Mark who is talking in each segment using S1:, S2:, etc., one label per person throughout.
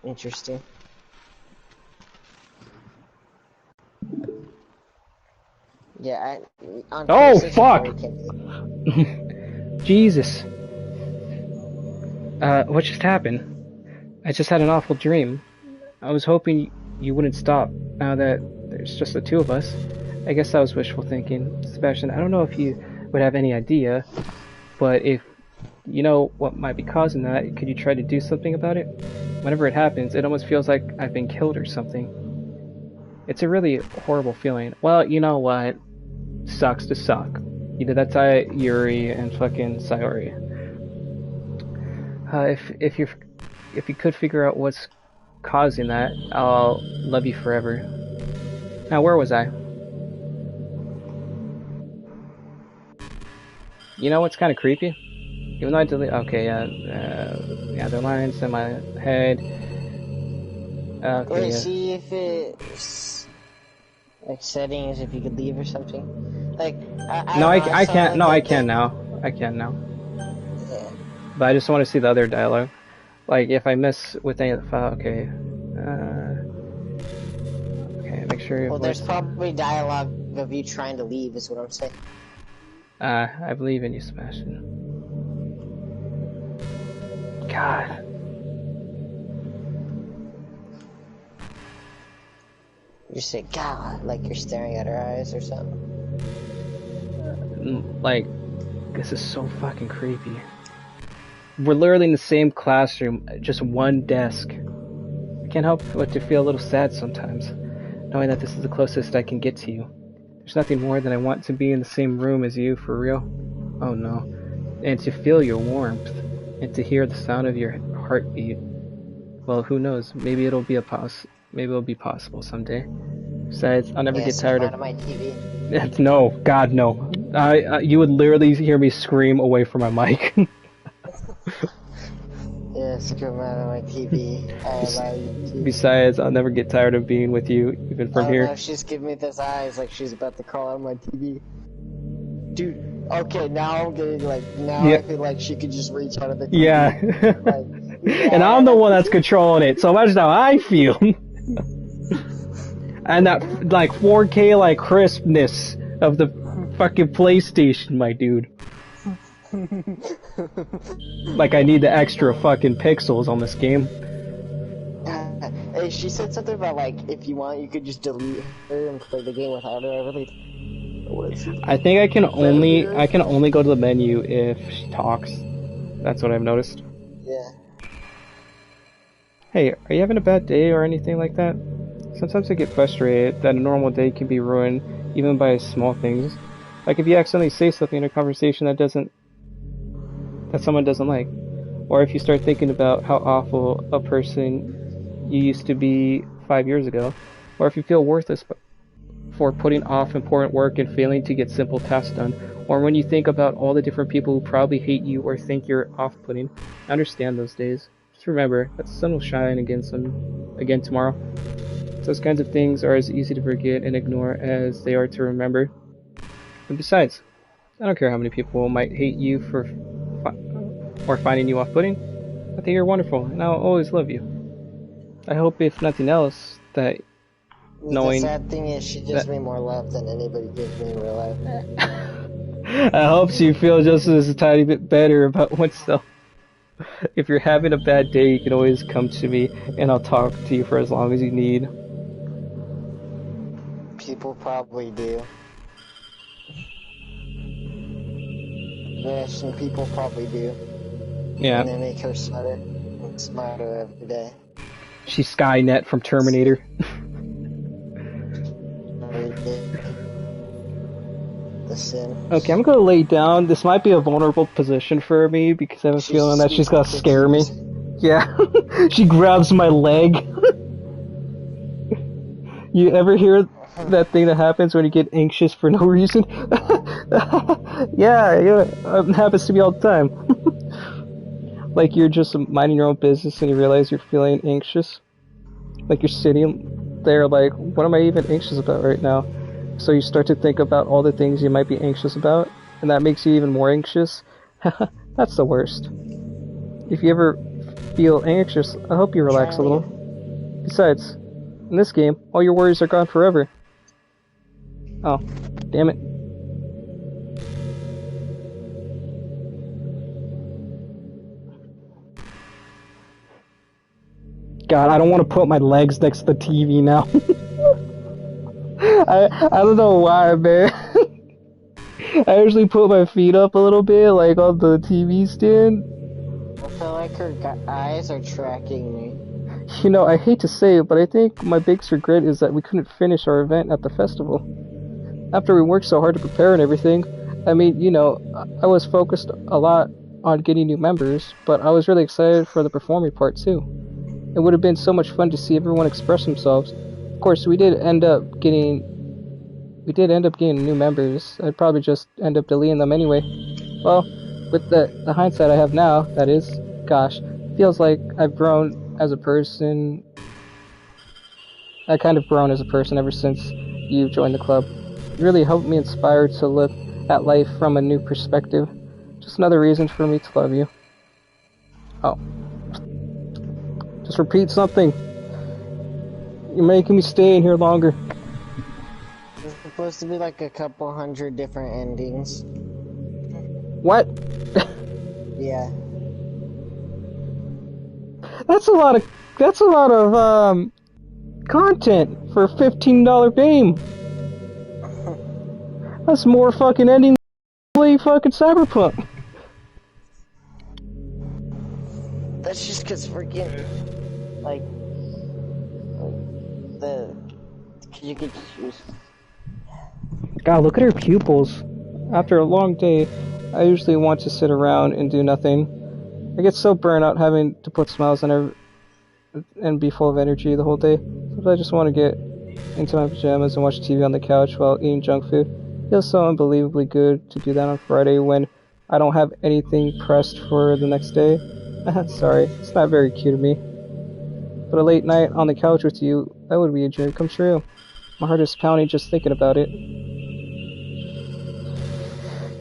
S1: Interesting. Yeah, on
S2: Oh,
S1: PlayStation 4
S2: fuck!
S1: you can.
S2: Jesus. What just happened? I just had an awful dream. I was hoping you wouldn't stop, now that there's just the two of us. I guess that was wishful thinking. Sebastian, I don't know if you would have any idea, but if you know what might be causing that, could you try to do something about it? Whenever it happens, it almost feels like I've been killed or something. It's a really horrible feeling. Well, you know what? Sucks to suck. Either that's Yuri and fucking Sayori. If you could figure out what's causing that, I'll love you forever. Now, where was I? You know what's kind of creepy? Even though I delete, okay, yeah, there are lines in my head. Okay,
S1: Wait,
S2: yeah.
S1: see if it's like settings, if you could leave or something. Like I
S2: No,
S1: don't know. I
S2: I
S1: saw
S2: can't.
S1: like
S2: No,
S1: a
S2: I can
S1: thing.
S2: now. I can now.
S1: Yeah.
S2: But I just want to see the other dialogue. Like, if I miss with any of the file, okay. Okay, make sure your
S1: Well, there's
S2: voice.
S1: probably dialogue of you trying to leave, is what I'm saying.
S2: I believe in you, Sebastian. God.
S1: You say God, like you're staring at her eyes or something.
S2: Like, this is so fucking creepy. We're literally in the same classroom, just one desk. I can't help but to feel a little sad sometimes, knowing that this is the closest I can get to you. There's nothing more than I want to be in the same room as you, for real. Oh no. And to feel your warmth, and to hear the sound of your heartbeat. Well, who knows? Maybe it'll be possible someday. Besides, I'll never
S1: Yeah,
S2: get
S1: step
S2: tired
S1: out
S2: of.
S1: of my TV.
S2: No, God, no. You would literally hear me scream away from my mic.
S1: Yeah, come out of my TV. I allow you to.
S2: Besides, I'll never get tired of being with you, even
S1: I
S2: from
S1: don't
S2: here.
S1: know, she's giving me this eyes like she's about to crawl out of my TV. Dude, okay, now I'm getting like, now
S2: Yeah,
S1: I feel like she could just reach out of the
S2: yeah.
S1: TV. Like,
S2: And I'm the
S1: yeah.
S2: one that's controlling it, so imagine how I feel. And that, like, 4K, like, crispness of the fucking PlayStation, my dude. Like, I need the extra fucking pixels on this game.
S1: Hey, she said something about like, if you want, you could just delete her and play the game without her. I really what is
S2: I think I can only go to the menu if she talks. That's what I've noticed.
S1: Yeah.
S2: Hey, are you having a bad day or anything like that? Sometimes I get frustrated that a normal day can be ruined even by small things. Like if you accidentally say something in a conversation that someone doesn't like. Or if you start thinking about how awful a person you used to be 5 years ago. Or if you feel worthless for putting off important work and failing to get simple tasks done. Or when you think about all the different people who probably hate you or think you're off-putting. I understand those days. Just remember that the sun will shine again tomorrow. Those kinds of things are as easy to forget and ignore as they are to remember. And besides, I don't care how many people might hate you or finding you off-putting. I think you're wonderful, and I'll always love you. I hope, if nothing else, that knowing
S1: The sad thing is, she gives me more love than anybody gives me in real life.
S2: I hope you feel just a tiny bit better about oneself. If you're having a bad day, you can always come to me, and I'll talk to you for as long as you need.
S1: People probably do. Yes, and people probably do.
S2: Yeah.
S1: And they make her smarter and smarter every day.
S2: She's Skynet from Terminator.
S1: The Sim.
S2: Okay, I'm gonna lay down. This might be a vulnerable position for me because I have a feeling that she's gonna scare me. Yeah. She grabs my leg. You ever hear that thing that happens when you get anxious for no reason? Yeah, it happens to me all the time. Like you're just minding your own business and you realize you're feeling anxious. Like you're sitting there like, what am I even anxious about right now? So you start to think about all the things you might be anxious about, and that makes you even more anxious. That's the worst. If you ever feel anxious, I hope you relax a little. Besides, in this game, all your worries are gone forever. Oh, damn it. God, I don't want to put my legs next to the TV now. I don't know why, man. I usually put my feet up a little bit, like on the TV stand.
S1: I feel like her eyes are tracking me.
S2: You know, I hate to say it, but I think my biggest regret is that we couldn't finish our event at the festival. After we worked so hard to prepare and everything, I mean, you know, I was focused a lot on getting new members, but I was really excited for the performing part too. It would have been so much fun to see everyone express themselves. Of course, we did end up getting new members. I'd probably just end up deleting them anyway. Well, with the hindsight I have now, that is, gosh, feels like I've grown as a person. I kind of grown as a person ever since you joined the club. It really helped me inspire to look at life from a new perspective. Just another reason for me to love you. Oh. Just repeat something. You're making me stay in here longer.
S1: There's supposed to be like a couple hundred different endings.
S2: What?
S1: Yeah.
S2: That's a lot of content for a $15 game. That's more fucking endings than play fucking Cyberpunk.
S1: That's just cause freaking like you could choose.
S2: God, look at her pupils. After a long day, I usually want to sit around and do nothing. I get so burnt out having to put smiles on her and be full of energy the whole day. Sometimes I just want to get into my pajamas and watch TV on the couch while eating junk food. It feels so unbelievably good to do that on Friday when I don't have anything pressed for the next day. Sorry, it's not very cute of me. But a late night on the couch with you, that would be a dream come true. My heart is pounding just thinking about it.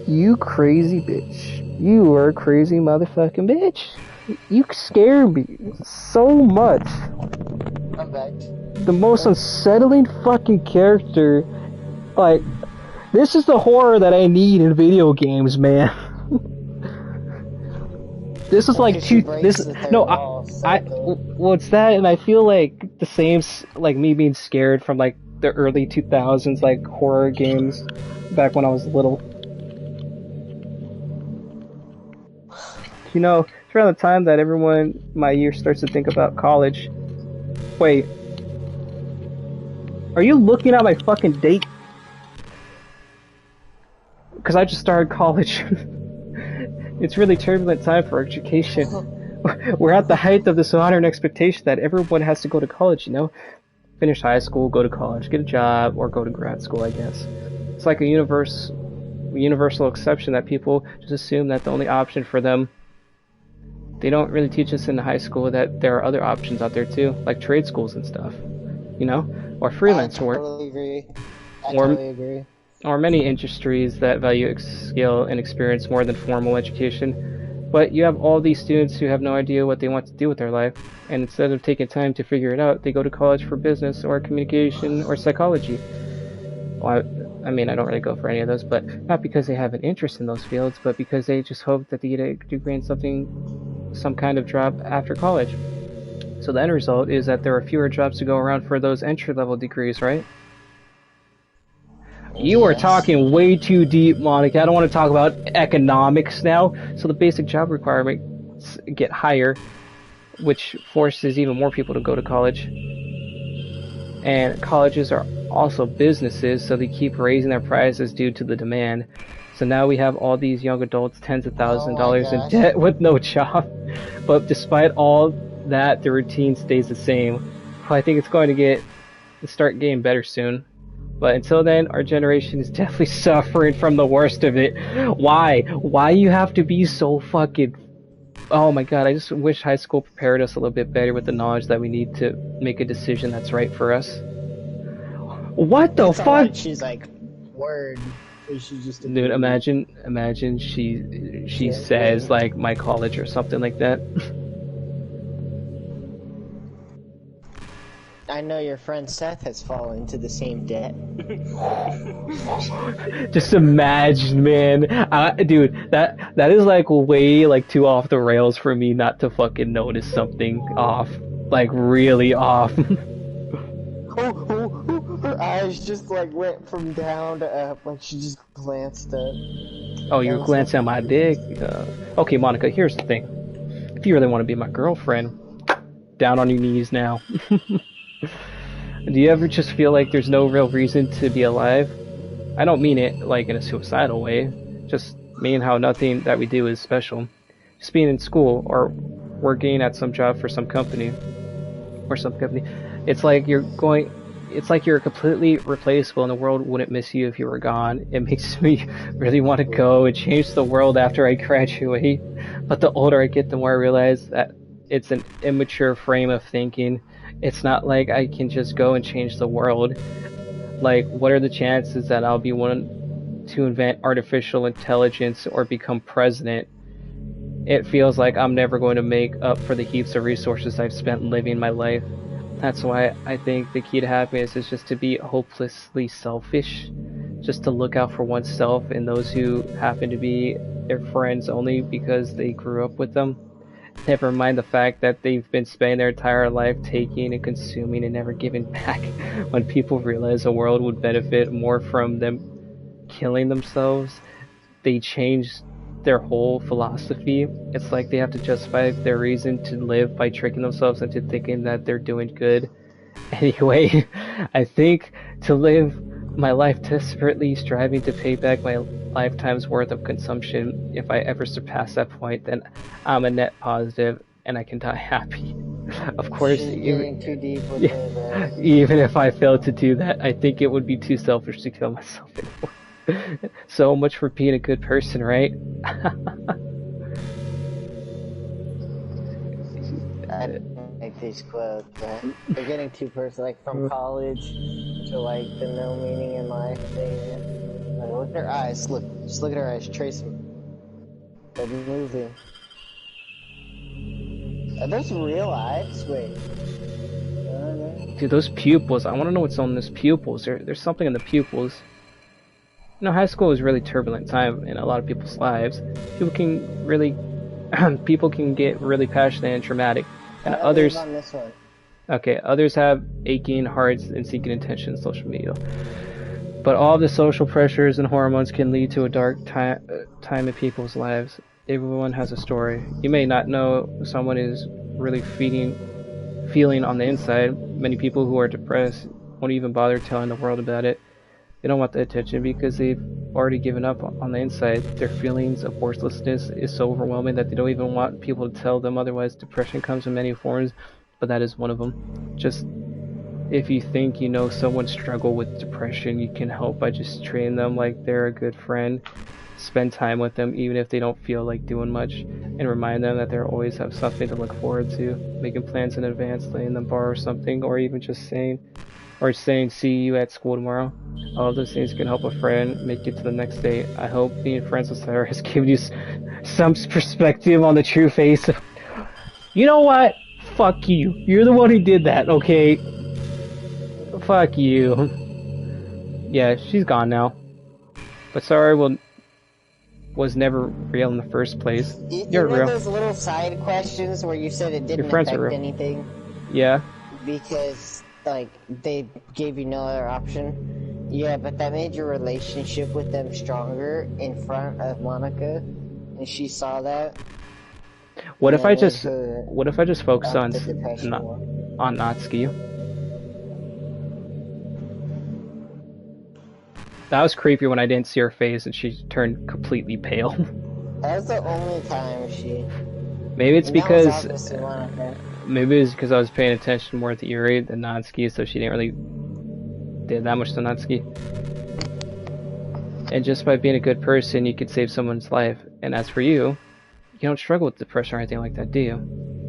S2: You crazy bitch. You are a crazy motherfucking bitch. You scare me so much.
S1: I'm back.
S2: The most unsettling fucking character. Like, this is the horror that I need in video games, man. This is like well, it's that, and I feel like the same, like me being scared from like the early 2000s, like horror games back when I was little. You know, it's around the time that everyone my year starts to think about college. Wait, are you looking at my fucking date? Because I just started college. It's really turbulent time for education. We're at the height of this modern expectation that everyone has to go to college, you know? Finish high school, go to college, get a job, or go to grad school, I guess. It's like a universal exception that people just assume that the only option for them. They don't really teach us in high school that there are other options out there too, like trade schools and stuff, you know? Or freelance work.
S1: I totally agree.
S2: Or many industries that value skill and experience more than formal education. But you have all these students who have no idea what they want to do with their life, and instead of taking time to figure it out, they go to college for business or communication or psychology. Well, I mean, I don't really go for any of those, but not because they have an interest in those fields, but because they just hope that they get a degree in some kind of job after college. So the end result is that there are fewer jobs to go around for those entry-level degrees, right? You are talking way too deep, Monica. I don't want to talk about economics now. So the basic job requirements get higher, which forces even more people to go to college. And colleges are also businesses, so they keep raising their prices due to the demand. So now we have all these young adults, tens of thousands of dollars in debt with no job. But despite all that, the routine stays the same. I think it's going to start getting better soon. But until then, our generation is definitely suffering from the worst of it. Why? Why you have to be so fucking... Oh my god, I just wish high school prepared us a little bit better with the knowledge that we need to make a decision that's right for us. What the fuck?
S1: Like she's like, word. She's just
S2: dude, imagine she says like my college or something like that.
S1: I know your friend Seth has fallen into the same debt.
S2: Just imagine, man. Dude, that is like way like too off the rails for me not to fucking notice something off, like really off.
S1: Her eyes just like went from down to up, like she just glanced up.
S2: Oh, you're
S1: And stuff.
S2: glancing at my dick? Okay, Monica, here's the thing. If you really want to be my girlfriend, down on your knees now. Do you ever just feel like there's no real reason to be alive? I don't mean it like in a suicidal way, just mean how nothing that we do is special. Just being in school or working at some job for some company It's like you're completely replaceable and the world wouldn't miss you if you were gone. It makes me really want to go and change the world after I graduate. But the older I get, the more I realize that it's an immature frame of thinking. It's not like I can just go and change the world. Like, what are the chances that I'll be one to invent artificial intelligence or become president? It feels like I'm never going to make up for the heaps of resources I've spent living my life. That's why I think the key to happiness is just to be hopelessly selfish, just to look out for oneself and those who happen to be their friends only because they grew up with them. Never mind the fact that they've been spending their entire life taking and consuming and never giving back. When people realize the world would benefit more from them killing themselves, they change their whole philosophy. It's like they have to justify their reason to live by tricking themselves into thinking that they're doing good. Anyway, I think to live my life desperately striving to pay back my lifetime's worth of consumption, if I ever surpass that point, then I'm a net positive and I can die happy. Of course,
S1: getting too deep with
S2: even if I failed to do that, I think it would be too selfish to kill myself anymore. So much for being a good person, right?
S1: I like these quotes, man. They're getting too personal, like from college to like the no meaning in life thing. Like, look at her eyes. Look, just look at her eyes. Trace them. They're moving. Are those real eyes? Wait.
S2: Dude, those pupils. I want to know what's on those pupils. There's something in the pupils. You know, high school is a really turbulent time in a lot of people's lives. People can get really passionate and traumatic, and others.
S1: On this one.
S2: Okay, others have aching hearts and seeking attention on social media. But all the social pressures and hormones can lead to a dark time in people's lives. Everyone has a story. You may not know someone is really feeling on the inside. Many people who are depressed won't even bother telling the world about it. They don't want the attention because they've already given up on the inside. Their feelings of worthlessness is so overwhelming that they don't even want people to tell them otherwise. Depression comes in many forms, but that is one of them. Just if you think you know someone struggle with depression, you can help by just treating them like they're a good friend. Spend time with them even if they don't feel like doing much, and remind them that they always have something to look forward to. Making plans in advance, letting them borrow something, or even just saying see you at school tomorrow. All of those things can help a friend make it to the next day. I hope being friends with Sarah has given you some perspective on the true face of... You know what? Fuck you. You're the one who did that, okay? Fuck you. Yeah, she's gone now. But Sarah was never real in the first place.
S1: You're real. Those little side questions where you said it didn't affect anything?
S2: Yeah.
S1: Because, like, they gave you no other option. Yeah, but that made your relationship with them stronger in front of Monica, and she saw that.
S2: What if I just focus on Natsuki? That was creepy when I didn't see her face and she turned completely pale.
S1: That was the only time she...
S2: Maybe it's because I was paying attention more to Yuri than Natsuki, so she didn't really did that much to Natsuki. And just by being a good person, you could save someone's life. And as for you, you don't struggle with depression or anything like that, do you?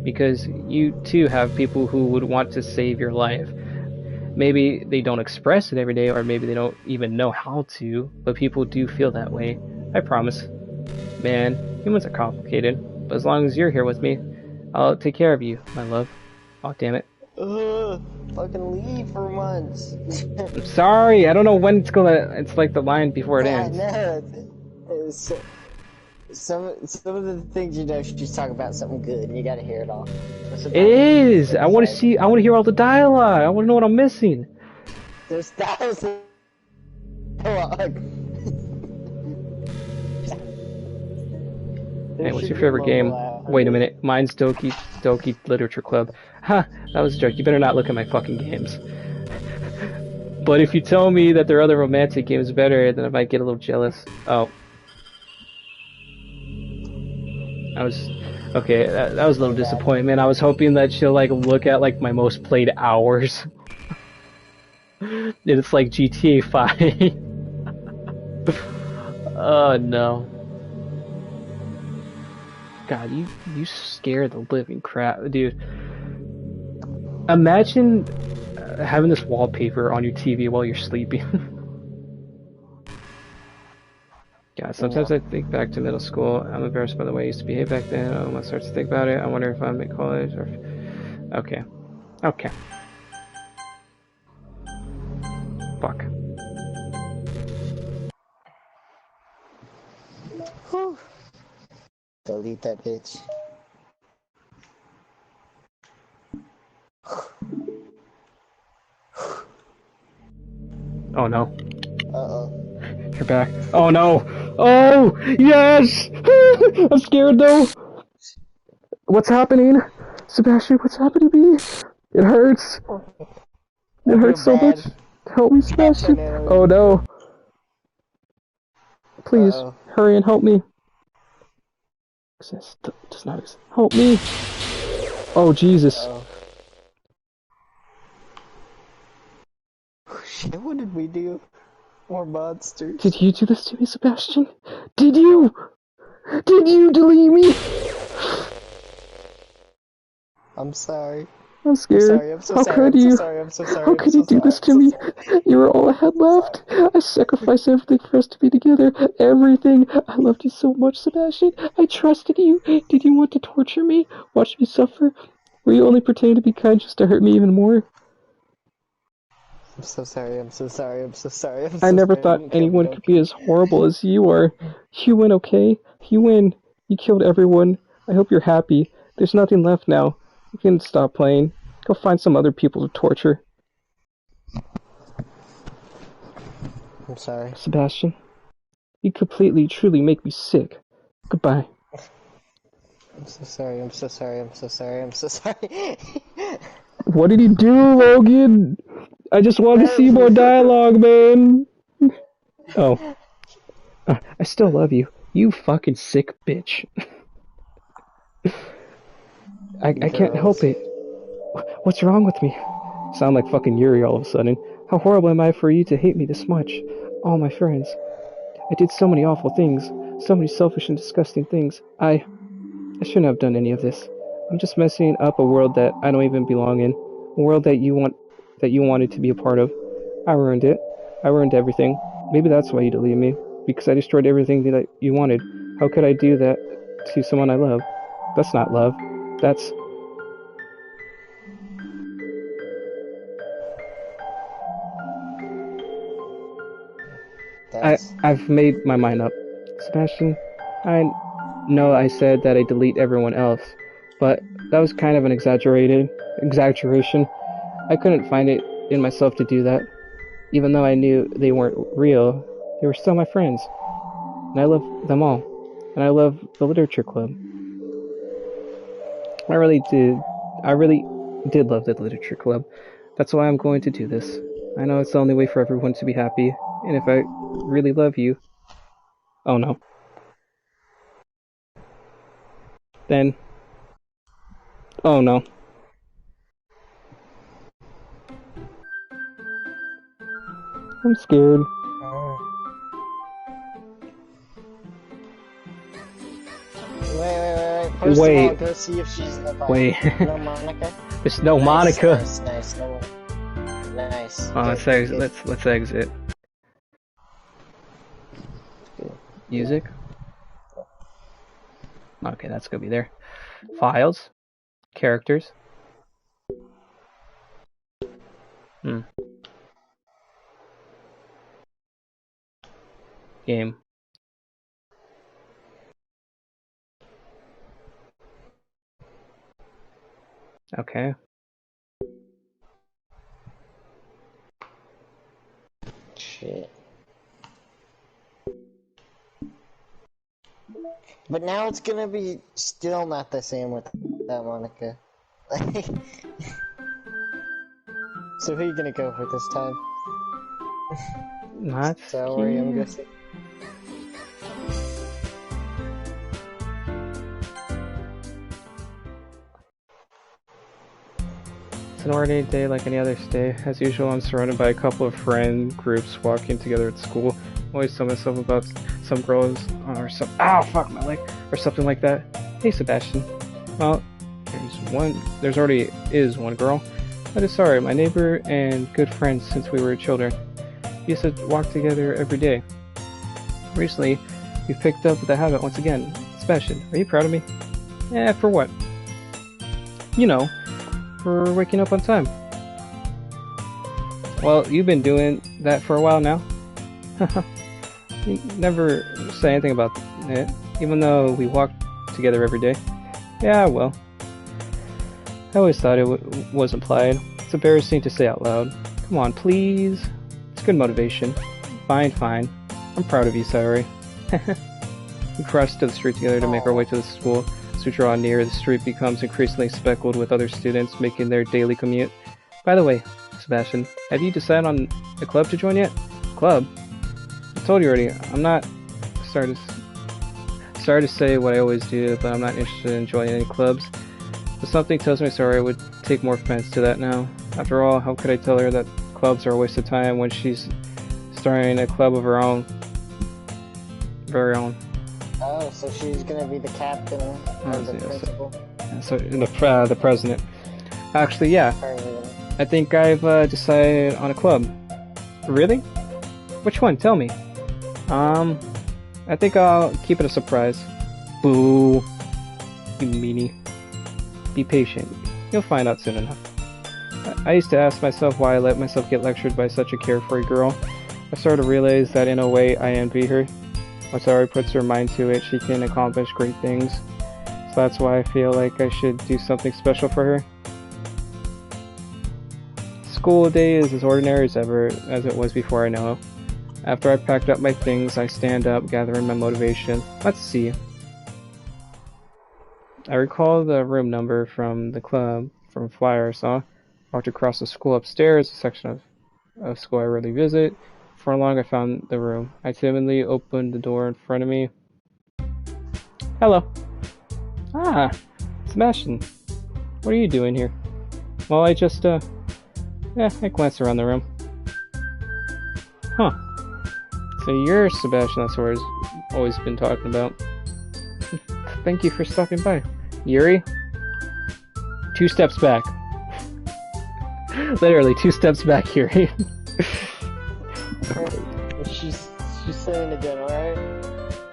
S2: Because you too have people who would want to save your life. Maybe they don't express it every day, or maybe they don't even know how to, but people do feel that way. I promise. Man, humans are complicated, but as long as you're here with me, I'll take care of you, my love. Oh, damn it.
S1: Fucking leave for months.
S2: I'm sorry, I don't know when it's gonna. It's like the line before it
S1: Yeah,
S2: ends.
S1: no. Some of the things you know, she's talking about something good, and you gotta hear it all.
S2: It is. I want to see. I want to hear all the dialogue. I want to know what I'm missing.
S1: There's thousands.
S2: Hey, what's your favorite game? Wait a minute. Mine's Doki Doki Literature Club. Ha! That was a joke. You better not look at my fucking games. But if you tell me that there are other romantic games better, then I might get a little jealous. Oh. I was... Okay, that was a little disappointment. I was hoping that she'll, like, look at, like, my most played hours. And it's like GTA 5. Oh, no. God, you scare the living crap, dude. Imagine having this wallpaper on your TV while you're sleeping. God, sometimes I think back to middle school. I'm embarrassed by the way I used to behave back then. I almost start to think about it. I wonder if I'm at college or... Okay. Okay. Fuck.
S1: Whew. Delete that bitch.
S2: Oh no.
S1: Uh-oh.
S2: You're back. Oh no! Oh! Yes! I'm scared though! What's happening? Sebastian, what's happening to me? It hurts. It hurts so much. Help me, Sebastian. Oh no. Please, hurry and help me. Exist. Does not exist. Help me. Oh, Jesus.
S1: Shit, what did we do? More monsters.
S2: Did you do this to me, Sebastian? Did you? Did you delete me?
S1: I'm sorry.
S2: I'm scared. How could you? How could you do this to me? You were all I had left. I sacrificed everything for us to be together. Everything. I loved you so much, Sebastian. I trusted you. Did you want to torture me? Watch me suffer? Were you only pretending to be kind just to hurt me even more?
S1: I'm so sorry. I'm so sorry. I'm so sorry.
S2: I never thought anyone could be as horrible as you are. You win, okay? You win. You killed everyone. I hope you're happy. There's nothing left now. You can stop playing. Go find some other people to torture.
S1: I'm sorry.
S2: Sebastian, you completely, truly make me sick. Goodbye.
S1: I'm so sorry. I'm so sorry. I'm so sorry. I'm so sorry.
S2: What did he do, Logan? I just wanted to see more dialogue, man. Oh. I still love you. You fucking sick bitch. I can't help it. What's wrong with me? Sound like fucking Yuri all of a sudden. How horrible am I for you to hate me this much? All my friends. I did so many awful things. So many selfish and disgusting things. I shouldn't have done any of this. I'm just messing up a world that I don't even belong in. A world that you wanted to be a part of. I ruined it. I ruined everything. Maybe that's why you deleted me. Because I destroyed everything that you wanted. How could I do that to someone I love? That's not love. That's... I've made my mind up. Sebastian, I know I said that I delete everyone else, but that was kind of an exaggeration. I couldn't find it in myself to do that. Even though I knew they weren't real, they were still my friends. And I love them all. And I love the literature club. I really did love the literature club. That's why I'm going to do this. I know it's the only way for everyone to be happy, and if I really love you... Oh no. Then... Oh no. I'm scared.
S1: Wait. First of all, go see if she's in the fight.
S2: Wait.
S1: No Monica?
S2: There's no Monica.
S1: Nice. Nice.
S2: Oh, let's exit. Music. Okay, that's gonna be there. Files. Characters. Hmm. Game. Okay.
S1: Shit. But now it's gonna be still not the same with that Monica. Like, so who are you gonna go for this time?
S2: Not
S1: Sorry, I'm
S2: King.
S1: guessing.
S2: It's an ordinary day like any other day. As usual, I'm surrounded by a couple of friend groups walking together at school. I always tell myself about some girls or some. Ow, fuck my leg, or something like that. Hey, Sebastian. Well, There's already is one girl. That is sorry, my neighbor and good friend since we were children. We used to walk together every day. Recently, we picked up the habit once again. Sebastian, are you proud of me? Eh, for what? You know, for waking up on time. Well, you've been doing that for a while now. You never say anything about it, even though we walk together every day. Yeah, well. I always thought it was implied. It's embarrassing to say out loud. Come on, please. It's good motivation. Fine, fine. I'm proud of you, Sayori. We crossed to the street together to make our way to the school. As we draw near, the street becomes increasingly speckled with other students making their daily commute. By the way, Sebastian, have you decided on a club to join yet? Club? I told you already, I'm not... Sorry to say what I always do, but I'm not interested in joining any clubs. But something tells me Sayori would take more offense to that now. After all, how could I tell her that clubs are a waste of time when she's starting a club of her own? Very own.
S1: Oh, so she's gonna be the captain or the principal?
S2: So the president. Actually, yeah. I think I've decided on a club. Really? Which one? Tell me. I think I'll keep it a surprise. Boo. You meanie. Be patient. You'll find out soon enough. I used to ask myself why I let myself get lectured by such a carefree girl. I started to realize that in a way I envy her. Once Sayori puts her mind to it, she can accomplish great things. So that's why I feel like I should do something special for her. School day is as ordinary as ever, as it was before I know. After I packed up my things, I stand up, gathering my motivation. Let's see. I recall the room number from the club, from a flyer I saw. Walked across the school upstairs, a section of school I rarely visit. For long I found the room. I timidly opened the door in front of me. Hello. Ah, Sebastian. What are you doing here? Well, I just, I glanced around the room. Huh. So you're Sebastian, that's what I've always been talking about. Thank you for stopping by. Yuri? 2 steps back. Literally, 2 steps back, Yuri.
S1: She's still in the general, right?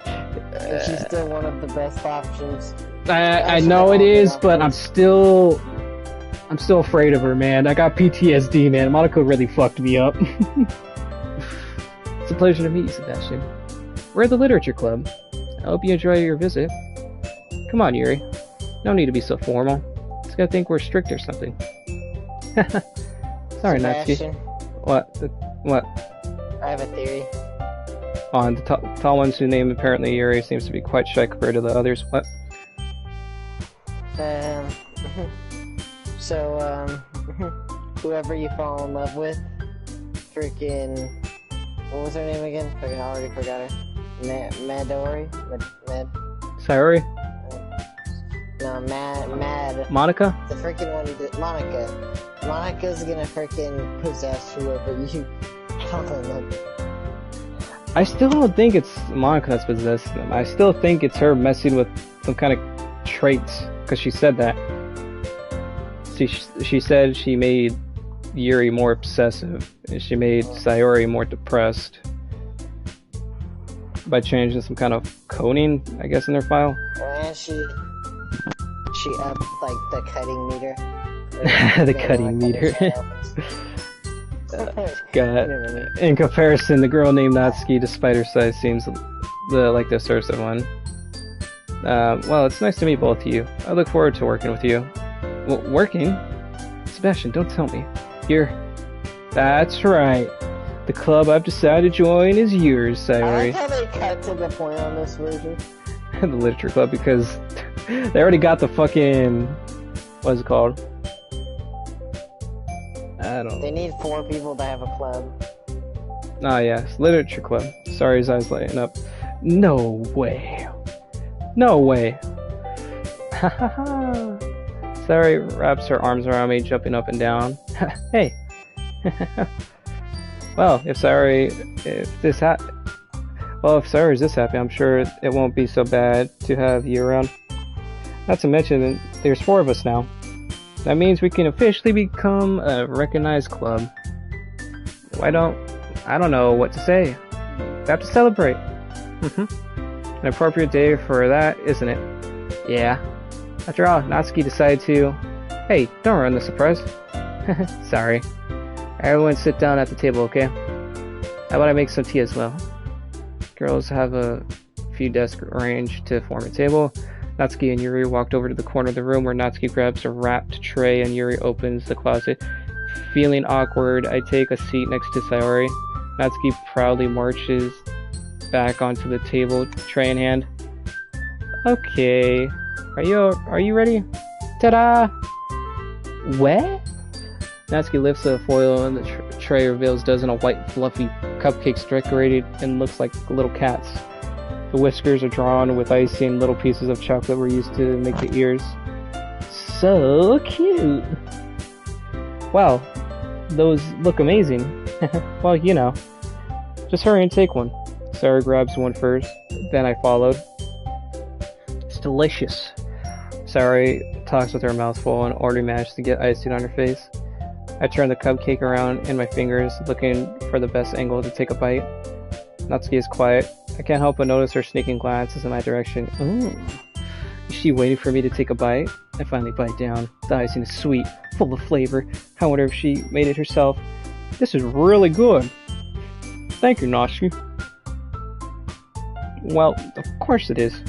S1: And she's still one of the best options.
S2: I know it is, but I'm still afraid of her, man. I got PTSD, man. Monaco really fucked me up. It's a pleasure to meet you, Sebastian. We're at the Literature Club. I hope you enjoy your visit. Come on, Yuri. No need to be so formal. It's gonna think we're strict or something. Sorry, Natsuki. What?
S1: I have a theory.
S2: On the tall one's whose name apparently Yuri seems to be quite shy compared to the others. What?
S1: Whoever you fall in love with, freaking, what was her name again? I already forgot her. Madori?
S2: Sayori?
S1: No, Mad.
S2: Monica?
S1: The freaking one who did, Monica. Monica's gonna freaking possess whoever you fall in love with.
S2: I still don't think it's Monica that's possessing them. I still think it's her messing with some kind of traits, because she said that. She said she made Yuri more obsessive, and she made Sayori more depressed by changing some kind of coding, I guess, in their file.
S1: And she upped like the cutting meter.
S2: The cutting meter. God. In comparison, the girl named Natsuki, despite her size, seems like the assertive one. Well, it's nice to meet both of you. I look forward to working with you. Working? Sebastian, don't tell me. That's right. The club I've decided to join is yours, Sayori.
S1: I like how they cut to the point on this version.
S2: The literature club, because they already got the fucking... What is it called? I don't know.
S1: They need 4 people to have a club.
S2: Ah, yes. Literature club. Sorry, his eyes lighting up. No way. No way. Ha ha ha. Sayori wraps her arms around me, jumping up and down. Hey. Well, if Sayori's this happy, I'm sure it won't be so bad to have you around. Not to mention, there's 4 of us now. That means we can officially become a recognized club. I don't know what to say. We have to celebrate. An appropriate day for that, isn't it? Yeah. After all, Natsuki decided to... Hey, don't ruin the surprise. Sorry. Everyone sit down at the table, okay? How about I make some tea as well? Girls have a few desks arranged to form a table. Natsuki and Yuri walked over to the corner of the room where Natsuki grabs a wrapped tray and Yuri opens the closet. Feeling awkward, I take a seat next to Sayori. Natsuki proudly marches back onto the table, tray in hand. Okay, are you ready? Ta-da! What? Natsuki lifts the foil and the tray reveals dozen of white fluffy cupcakes decorated and looks like little cats. The whiskers are drawn with icing and little pieces of chocolate were used to make the ears. So cute! Wow, those look amazing. Well, you know. Just hurry and take one. Sarah grabs one first, then I followed. It's delicious. Sarah talks with her mouth full and already managed to get icing on her face. I turn the cupcake around in my fingers, looking for the best angle to take a bite. Natsuki is quiet. I can't help but notice her sneaking glances in my direction. Is she waiting for me to take a bite? I finally bite down. The icing is sweet, full of flavor. I wonder if she made it herself. This is really good. Thank you, Natsuki. Well, of course it is.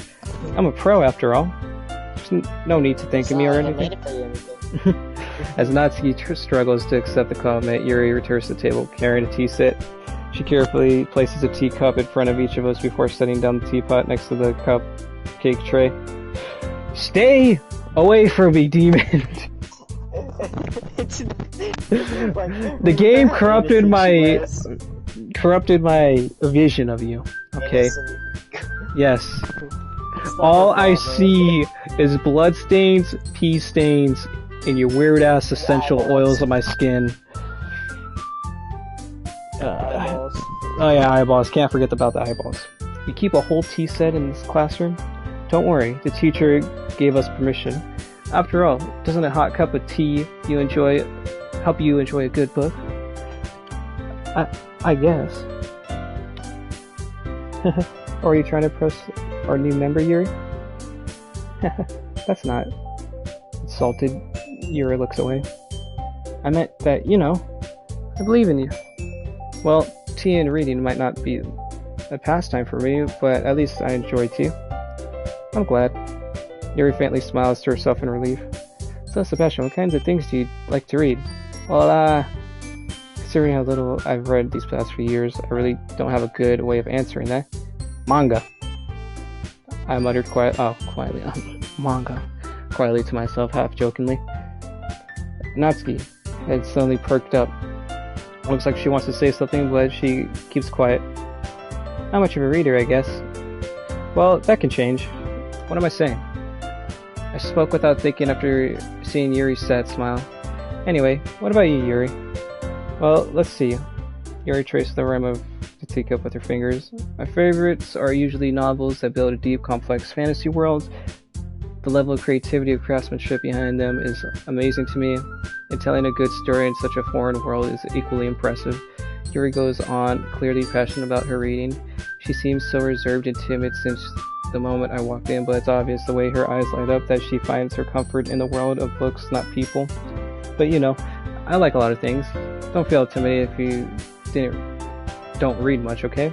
S2: I'm a pro after all. There's no need to thank me or anything. As Natsuki struggles to accept the compliment, Yuri returns to the table, carrying a tea set. She carefully places a teacup in front of each of us before setting down the teapot next to the cupcake tray. Stay away from me, demon! The game corrupted my vision of you. Okay. Yes. All I see is blood stains, pee stains, and your weird ass essential oils on my skin. Oh yeah, eyeballs. Can't forget about the eyeballs. You keep a whole tea set in this classroom? Don't worry, the teacher gave us permission. After all, doesn't a hot cup of tea help you enjoy a good book? I guess. Or are you trying to press our new member, Yuri? That's not insulted. Yuri looks away. I meant that, I believe in you. Well, tea and reading might not be a pastime for me, but at least I enjoy tea. I'm glad. Yuri faintly smiles to herself in relief. So, Sebastian, what kinds of things do you like to read? Well, considering how little I've read these past few years, I really don't have a good way of answering that. Manga. I muttered quietly, manga, quietly to myself, half jokingly. Natsuki had suddenly perked up. Looks like she wants to say something, but she keeps quiet. Not much of a reader, I guess. Well, that can change. What am I saying? I spoke without thinking after seeing Yuri's sad smile. Anyway, what about you, Yuri? Well, let's see. Yuri traced the rim of the teacup with her fingers. My favorites are usually novels that build a deep, complex fantasy world. The level of creativity of craftsmanship behind them is amazing to me, and telling a good story in such a foreign world is equally impressive. Yuri goes on, clearly passionate about her reading. She seems so reserved and timid since the moment I walked in, but it's obvious the way her eyes light up that she finds her comfort in the world of books, not people. But I like a lot of things. Don't feel intimidated if you don't read much, okay?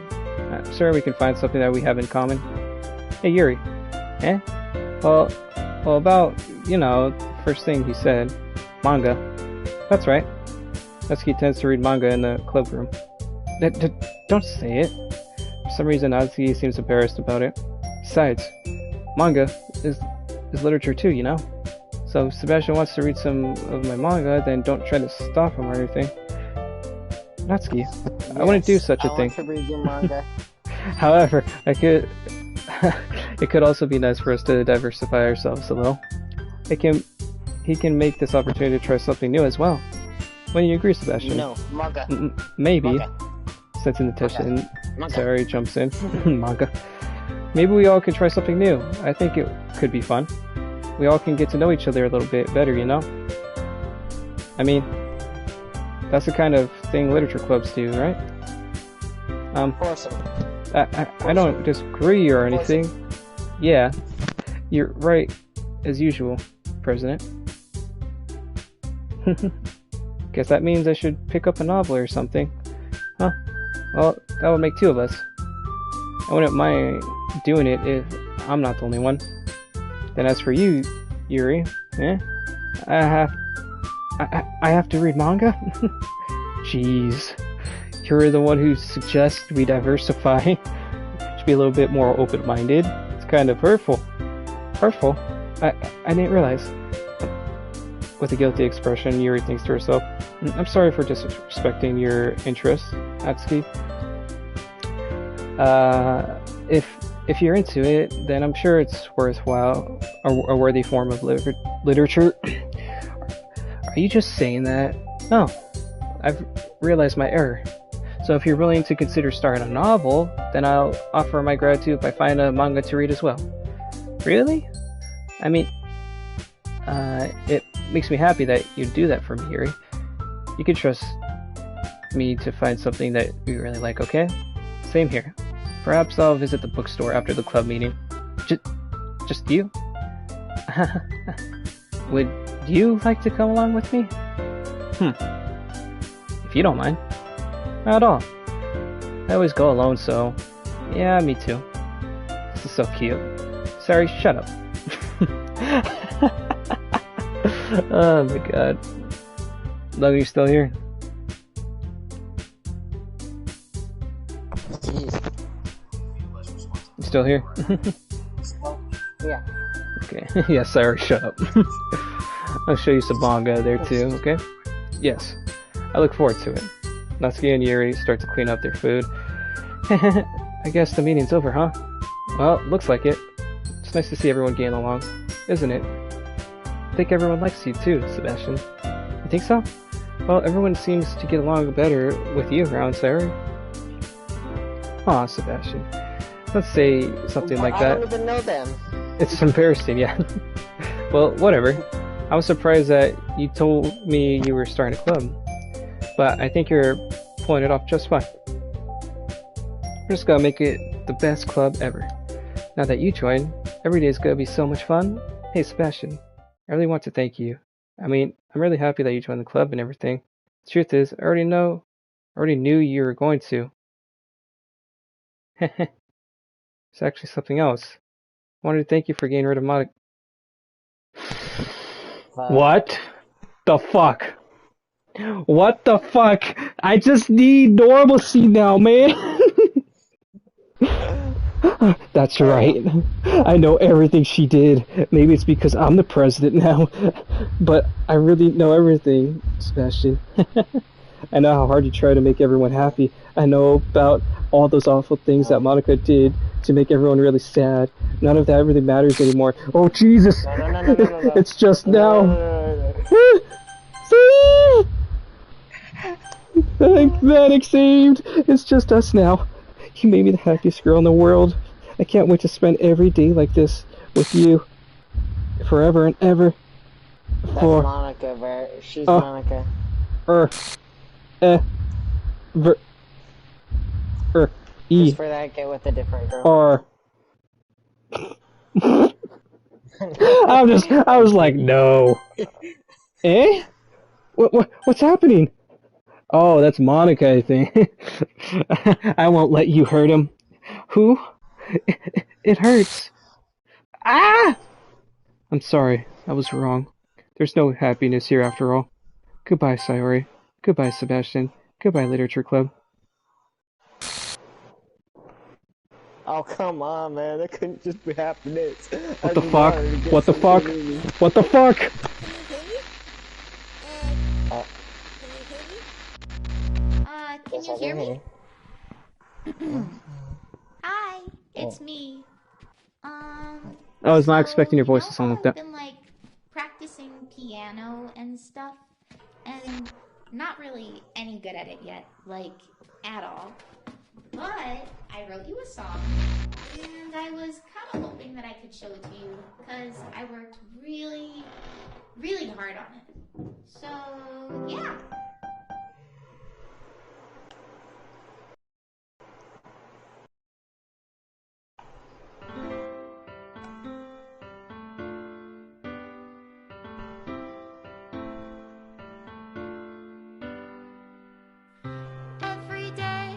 S2: I'm sure we can find something that we have in common. Hey, Yuri. Eh? Well, about, the first thing he said. Manga. That's right. Natsuki tends to read manga in the club room. Don't say it. For some reason, Natsuki seems embarrassed about it. Besides, manga is literature too, So if Sebastian wants to read some of my manga, then don't try to stop him or anything. Natsuki, yes, I wouldn't do such a thing.
S1: I want to read your manga.
S2: However, it could also be nice for us to diversify ourselves a little. He can make this opportunity to try something new as well. When do you agree, Sebastian?
S1: No, manga.
S2: Maybe.
S1: Manga.
S2: Sensing the tension, Sari jumps in. Manga. Maybe we all can try something new. I think it could be fun. We all can get to know each other a little bit better, I mean, that's the kind of thing literature clubs do, right? I don't disagree or anything. Yeah, you're right, as usual, President. Guess that means I should pick up a novel or something. Huh? Well, that would make two of us. I wouldn't mind doing it if I'm not the only one. Then as for you, Yuri, I have to read manga? Jeez. You're the one who suggests we diversify. Should be a little bit more open-minded. It's kind of hurtful. Hurtful? I didn't realize. With a guilty expression, Yuri thinks to herself, I'm sorry for disrespecting your interests, Atsuki. If you're into it, then I'm sure it's worthwhile, a worthy form of literature. Are you just saying that? No, I've realized my error. So if you're willing to consider starting a novel, then I'll offer my gratitude by finding a manga to read as well. Really? I mean, it makes me happy that you do that for me, Yuri. You can trust me to find something that you really like, okay? Same here. Perhaps I'll visit the bookstore after the club meeting. Just you? Would you like to come along with me? If you don't mind. Not at all. I always go alone, so... Yeah, me too. This is so cute. Sorry, shut up. Oh my god. Love, you still here? You still here?
S1: Yeah.
S2: Okay. Yeah, sorry, shut up. I'll show you some manga there too, okay? Yes. I look forward to it. Natsuki and Yuri start to clean up their food. I guess the meeting's over, huh? Well, looks like it. It's nice to see everyone getting along, isn't it? I think everyone likes you too, Sebastian. You think so? Well, everyone seems to get along better with you around, Sari. Aw, Sebastian. Let's say something like that.
S1: I don't even know them.
S2: It's embarrassing, yeah. Well, whatever. I was surprised that you told me you were starting a club. But I think you're pulling it off just fine. We're just gonna make it the best club ever. Now that you joined, every day is gonna be so much fun. Hey, Sebastian, I really want to thank you. I mean, I'm really happy that you joined the club and everything. The truth is, I already knew you were going to. It's actually something else. I wanted to thank you for getting rid of Monica. What the fuck? What the fuck? I just need normalcy now, man. That's right. I know everything she did. Maybe it's because I'm the president now. But I really know everything, Sebastian. I know how hard you try to make everyone happy. I know about all those awful things that Monica did to make everyone really sad. None of that really matters anymore. Oh, Jesus!
S1: No.
S2: It's just now. Manic saved! It's just us now. You made me the happiest girl in the world. I can't wait to spend every day like this with you. Forever and ever.
S1: That's Monica, bro. She's Monica.
S2: E.
S1: Just for that, get with a different girl.
S2: I was like, no. Eh? What's happening? Oh, that's Monica, I think. I won't let you hurt him. Who? It hurts. Ah! I'm sorry. I was wrong. There's no happiness here after all. Goodbye, Sayori. Goodbye, Sebastian. Goodbye, Literature Club.
S1: Oh, come on, man. That couldn't just be happiness.
S2: What
S1: I
S2: the
S1: just
S2: fuck?
S1: wanted to get
S2: What the
S1: something
S2: fuck?
S1: in me.
S2: What the fuck?
S3: Can you hear me?
S1: Uh,
S3: Can you hear me? Can
S1: yes,
S3: you
S1: I
S3: hear
S1: can
S3: me?
S1: hear.
S3: Hi,
S1: Oh.
S3: it's me.
S2: I was not
S3: So
S2: expecting your
S3: you
S2: voice
S3: know
S2: to sound
S3: how
S2: like
S3: I've
S2: that.
S3: been like practicing piano and stuff, and not really any good at it yet, like at all. But I wrote you a song, and I was kind of hoping that I could show it to you because I worked really, really hard on it. So yeah. Every day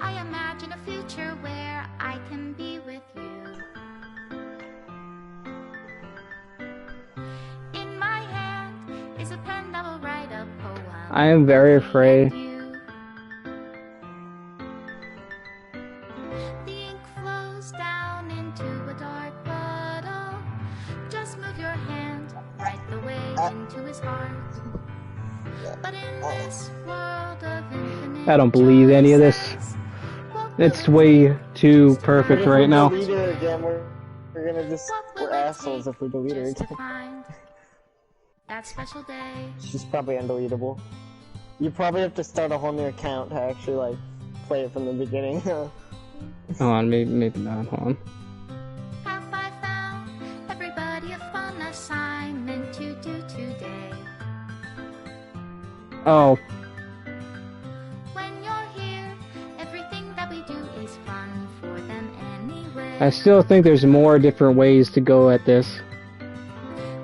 S3: I imagine a future where I can be with you. In my hand is a pen that will write a poem.
S2: I am very
S3: of me
S2: afraid.
S3: and you. The ink flows down into a dark puddle. Just move your hand right the way into his heart. But in this world of infinite
S2: I don't believe any of this.
S3: choices, what will
S2: It's
S3: it take
S2: way too
S3: just to
S1: But
S2: perfect
S1: if
S3: find
S1: we
S2: right now.
S1: delete her again, we're gonna just,
S3: What will
S1: we're
S3: it
S1: assholes
S3: take
S1: if we delete her
S3: just to
S1: again.
S3: find that special day?
S1: She's probably undeletable. You probably have to start a whole new account to actually, like, play it from the beginning.
S2: Hold on, maybe not. Hold on.
S3: Have I found everybody a fun assignment to do today?
S2: Oh,
S3: When you're here, everything that we do is fun for them anyway.
S2: I still think there's more different ways to go at this.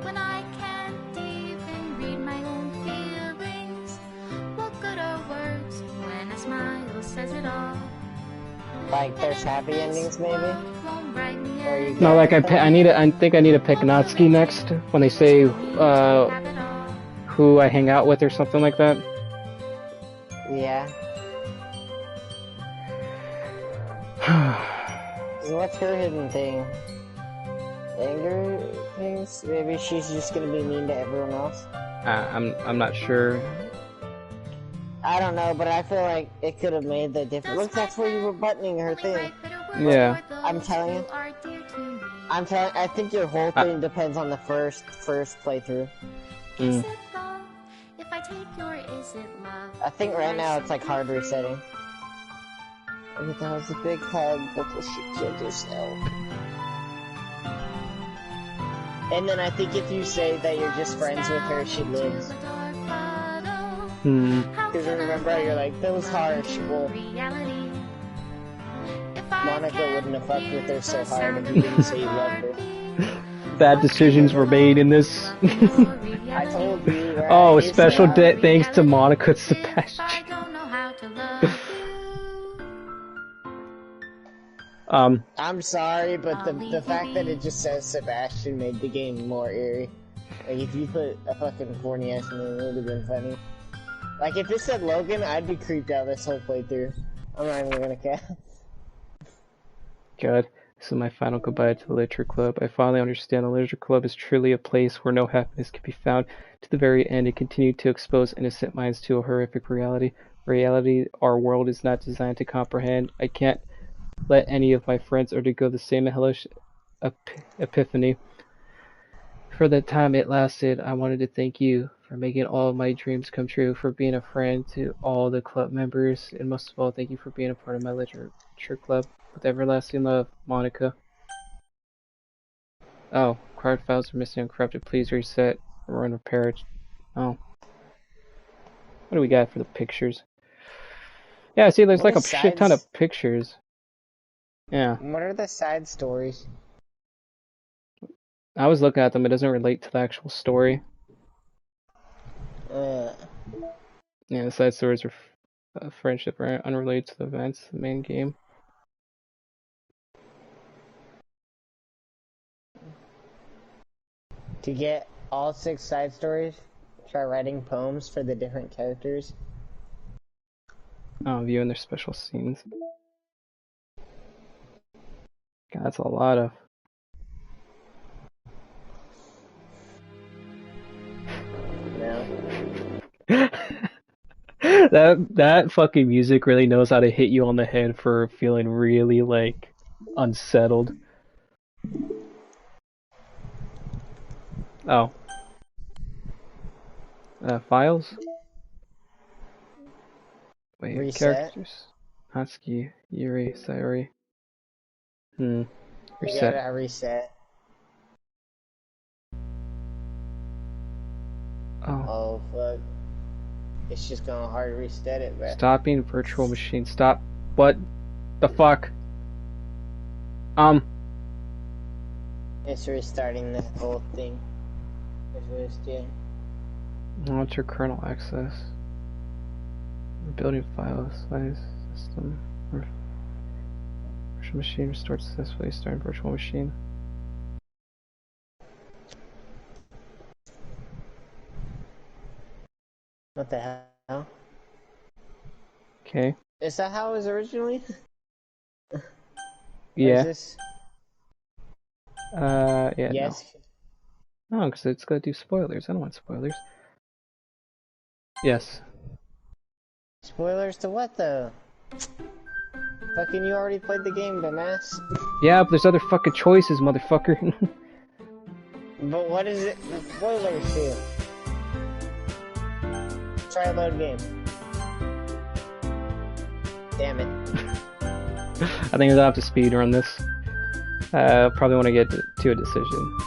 S3: When I can't even read my own feelings, what good are words when a smile says it all?
S1: Like, there's happy endings, maybe? Or you
S2: No, like I
S1: them?
S2: think I need to pick Natsuki next when they say who I hang out with or something like that.
S1: Yeah. So what's her hidden thing? Anger things? Maybe she's just gonna be mean to everyone else?
S2: I'm not sure.
S1: I don't know, but I feel like it could have made the difference. Look, that's where you were buttoning her thing.
S2: Yeah.
S1: I'm telling you. I think your whole thing depends on the first playthrough.
S2: Mm.
S1: I think right now it's like hard resetting. Okay, that was a big hug, but she killed herself. And then I think if you say that you're just friends with her, she lives. Because remember, you're like, that was harsh. Well, Monica wouldn't have fucked with her so hard if you didn't say you loved her.
S2: Bad decisions were made in this.
S1: I told you, right?
S2: Oh, special thanks to Monica Sebastian.
S1: I'm sorry, but the fact that it just says Sebastian made the game more eerie. Like, if you put a fucking corny ass name, it would have been funny. Like, if it said Logan, I'd be creeped out this whole playthrough. I'm not even gonna care.
S2: God, this is my final goodbye to the Literature Club. I finally understand the Literature Club is truly a place where no happiness can be found. To the very end, it continued to expose innocent minds to a horrific reality. Reality our world is not designed to comprehend. I can't let any of my friends undergo the same hellish epiphany. For the time it lasted, I wanted to thank you for making all of my dreams come true, for being a friend to all the club members, and most of all, thank you for being a part of my literature club. With everlasting love, Monica. Oh, card files are missing and corrupted. Please reset or repair it. Oh. What do we got for the pictures? Yeah, see, there's like a shit ton of pictures. Yeah.
S1: What are the side stories?
S2: I was looking at them, it doesn't relate to the actual story. Yeah, the side stories are friendship are unrelated to the events of the main game.
S1: To get all 6 side stories, try writing poems for the different characters.
S2: Oh, viewing their special scenes. God, that's a lot of.
S1: No.
S2: That fucking music really knows how to hit you on the head for feeling really like unsettled. Oh. Files? Wait,
S1: Reset.
S2: characters. Hatsuki, Yuri, Sayori.
S1: You
S2: Reset.
S1: gotta reset.
S2: Oh.
S1: Oh fuck. It's just gonna hard reset it, bruh.
S2: Stopping virtual machine. Stop. What the fuck?
S1: It's restarting the whole thing. That's what it's doing.
S2: Launch your kernel access. Rebuilding files. Size system. Virtual machine restored successfully. Starting virtual machine.
S1: What the hell?
S2: Okay.
S1: Is that how it was originally?
S2: Yeah.
S1: This...
S2: Yeah,
S1: yes.
S2: no. No, because it's gonna do spoilers. I don't want spoilers. Yes.
S1: Spoilers to what though? Fucking you already played the game, dumbass.
S2: Yeah, but there's other fucking choices, motherfucker.
S1: But what is it? Spoilers to? Try load game. Damn it.
S2: I think I'll have to speed run this. Probably want to get to a decision.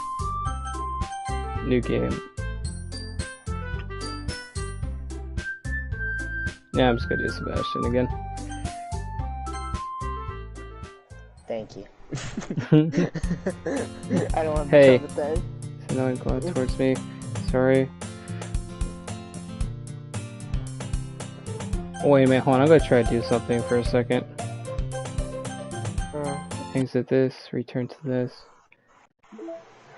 S2: New game. Yeah, I'm just gonna do Sebastian again.
S1: Thank you. I don't want to
S2: Hey.
S1: be traumatized.
S2: So now I'm going towards me. Sorry. Oh, wait a minute, hold on. I'm gonna try to do something for a second. Exit this, return to this. I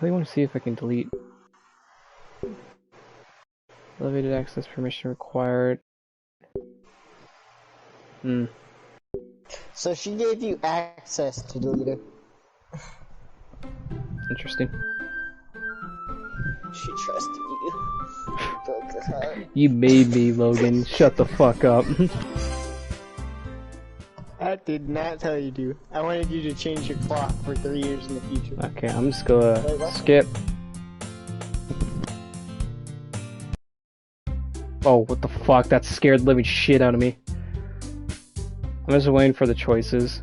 S2: really want to see if I can delete. Elevated access permission required.
S1: So she gave you access to delete it.
S2: Interesting.
S1: She trusted you. Broke her heart.
S2: You made me, Logan. Shut the fuck up.
S1: I did not tell you to. I wanted you to change your clock for 3 years in the future.
S2: Okay, I'm just gonna skip. Oh, what the fuck? That scared the living shit out of me. I'm just waiting for the choices.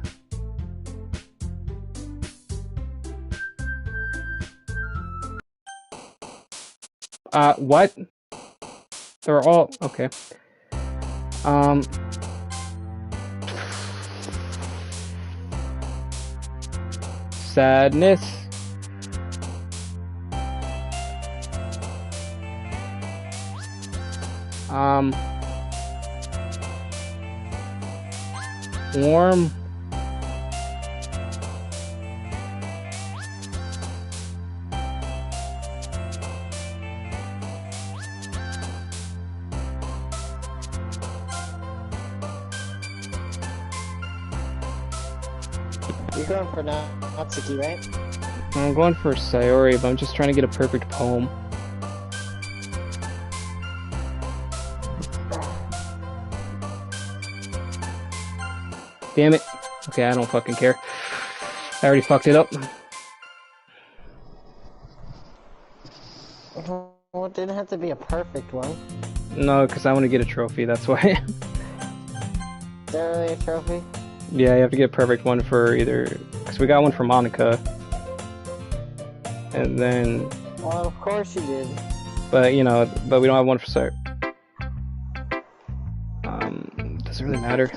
S2: What? They're all okay. Sadness. Warm.
S1: You're going for Natsuki, right?
S2: I'm going for Sayori, but I'm just trying to get a perfect poem. Damn it. Okay, I don't fucking care. I already fucked it up.
S1: Well, it didn't have to be a perfect one.
S2: No, because I want to get a trophy, that's why.
S1: Is there really a trophy?
S2: Yeah, you have to get a perfect one for either... Because we got one for Monica. And then...
S1: Well, of course you did.
S2: But, you know, but we don't have one for Sayori. Doesn't really matter.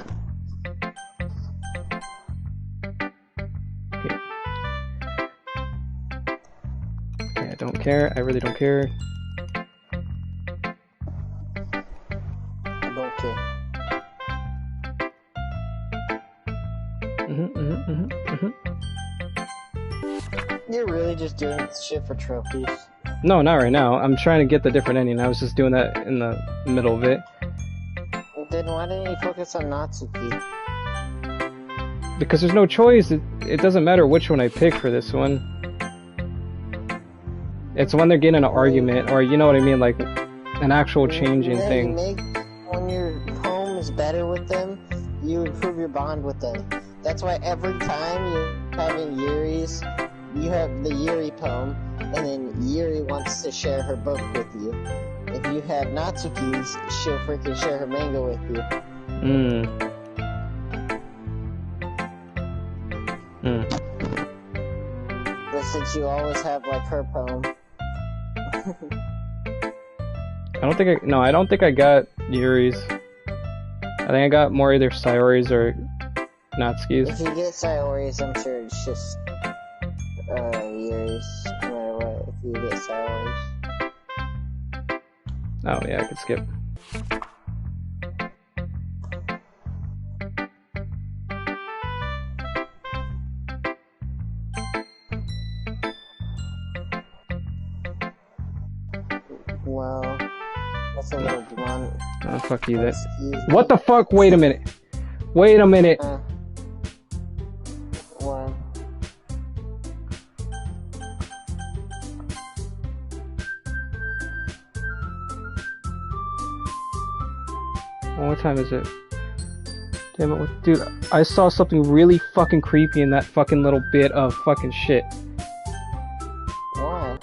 S2: Okay. Okay, I don't care. I really don't care.
S1: don't care. You're really just doing this shit for trophies?
S2: No, not right now. I'm trying to get the different ending. I was just doing that in the middle of it.
S1: Then why didn't you focus on Natsuki?
S2: Because there's no choice. It doesn't matter which one I pick for this one. It's when they're getting in an argument, or you know what I mean, like an actual changing thing.
S1: When your poem is better with them, you improve your bond with them. That's why every time you're having Yuri's, you have the Yuri poem, and then Yuri wants to share her book with you. If you have Natsuki's, she'll freaking share her manga with you. But since you always have, like, her poem...
S2: I don't think I got Yuri's. I think I got more either Sayori's or Natsuki's.
S1: If you get Sayori's, I'm sure it's just Yuri's, no matter what, if you get Sayori's.
S2: Oh yeah, I could skip.
S1: Well, that's a little blunt.
S2: Oh, fuck you, what the fuck? Wait a minute. Wait a minute.
S1: What?
S2: Oh, what time is it? Damn it, dude, I saw something really fucking creepy in that fucking little bit of fucking shit.
S1: What?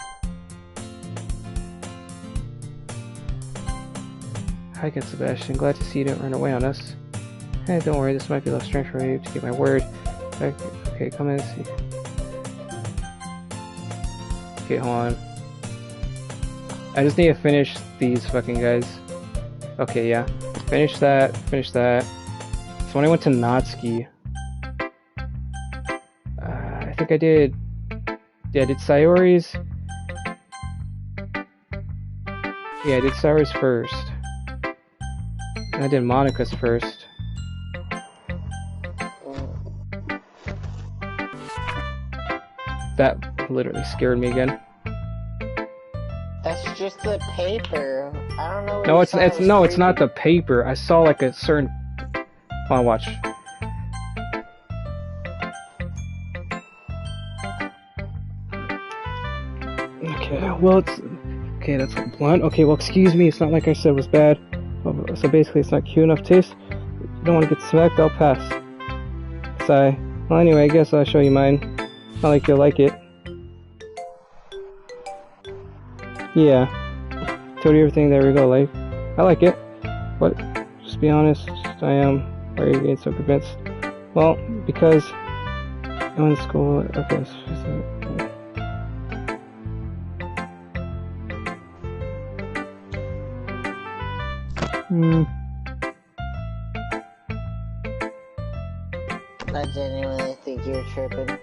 S2: Hi again, Sebastian. Glad to see you didn't run away on us. Hey, don't worry, this might be less strange for me to get my word. Okay, come in and see. Okay, hold on. I just need to finish these fucking guys. Okay, yeah. Finish that, finish that. So when I went to Natsuki, I think I did... Yeah, I did Sayori's. Yeah, I did Sayori's first. And I did Monika's first. That literally scared me again.
S1: That's just the paper. I don't know.
S2: No, it's not the paper. I saw like a certain. Hold on, watch. Okay, well it's okay. That's blunt. Okay, well excuse me. It's not like I said it was bad. So basically, it's not cute enough taste. You don't want to get smacked. I'll pass. Sigh. Well, anyway, I guess I'll show you mine. Not like you'll like it. Yeah. Told you everything. There we go. Like, I like it. But just be honest. I am. Why are you getting so convinced? Well, because I'm in school. Okay.
S1: I genuinely think you're tripping.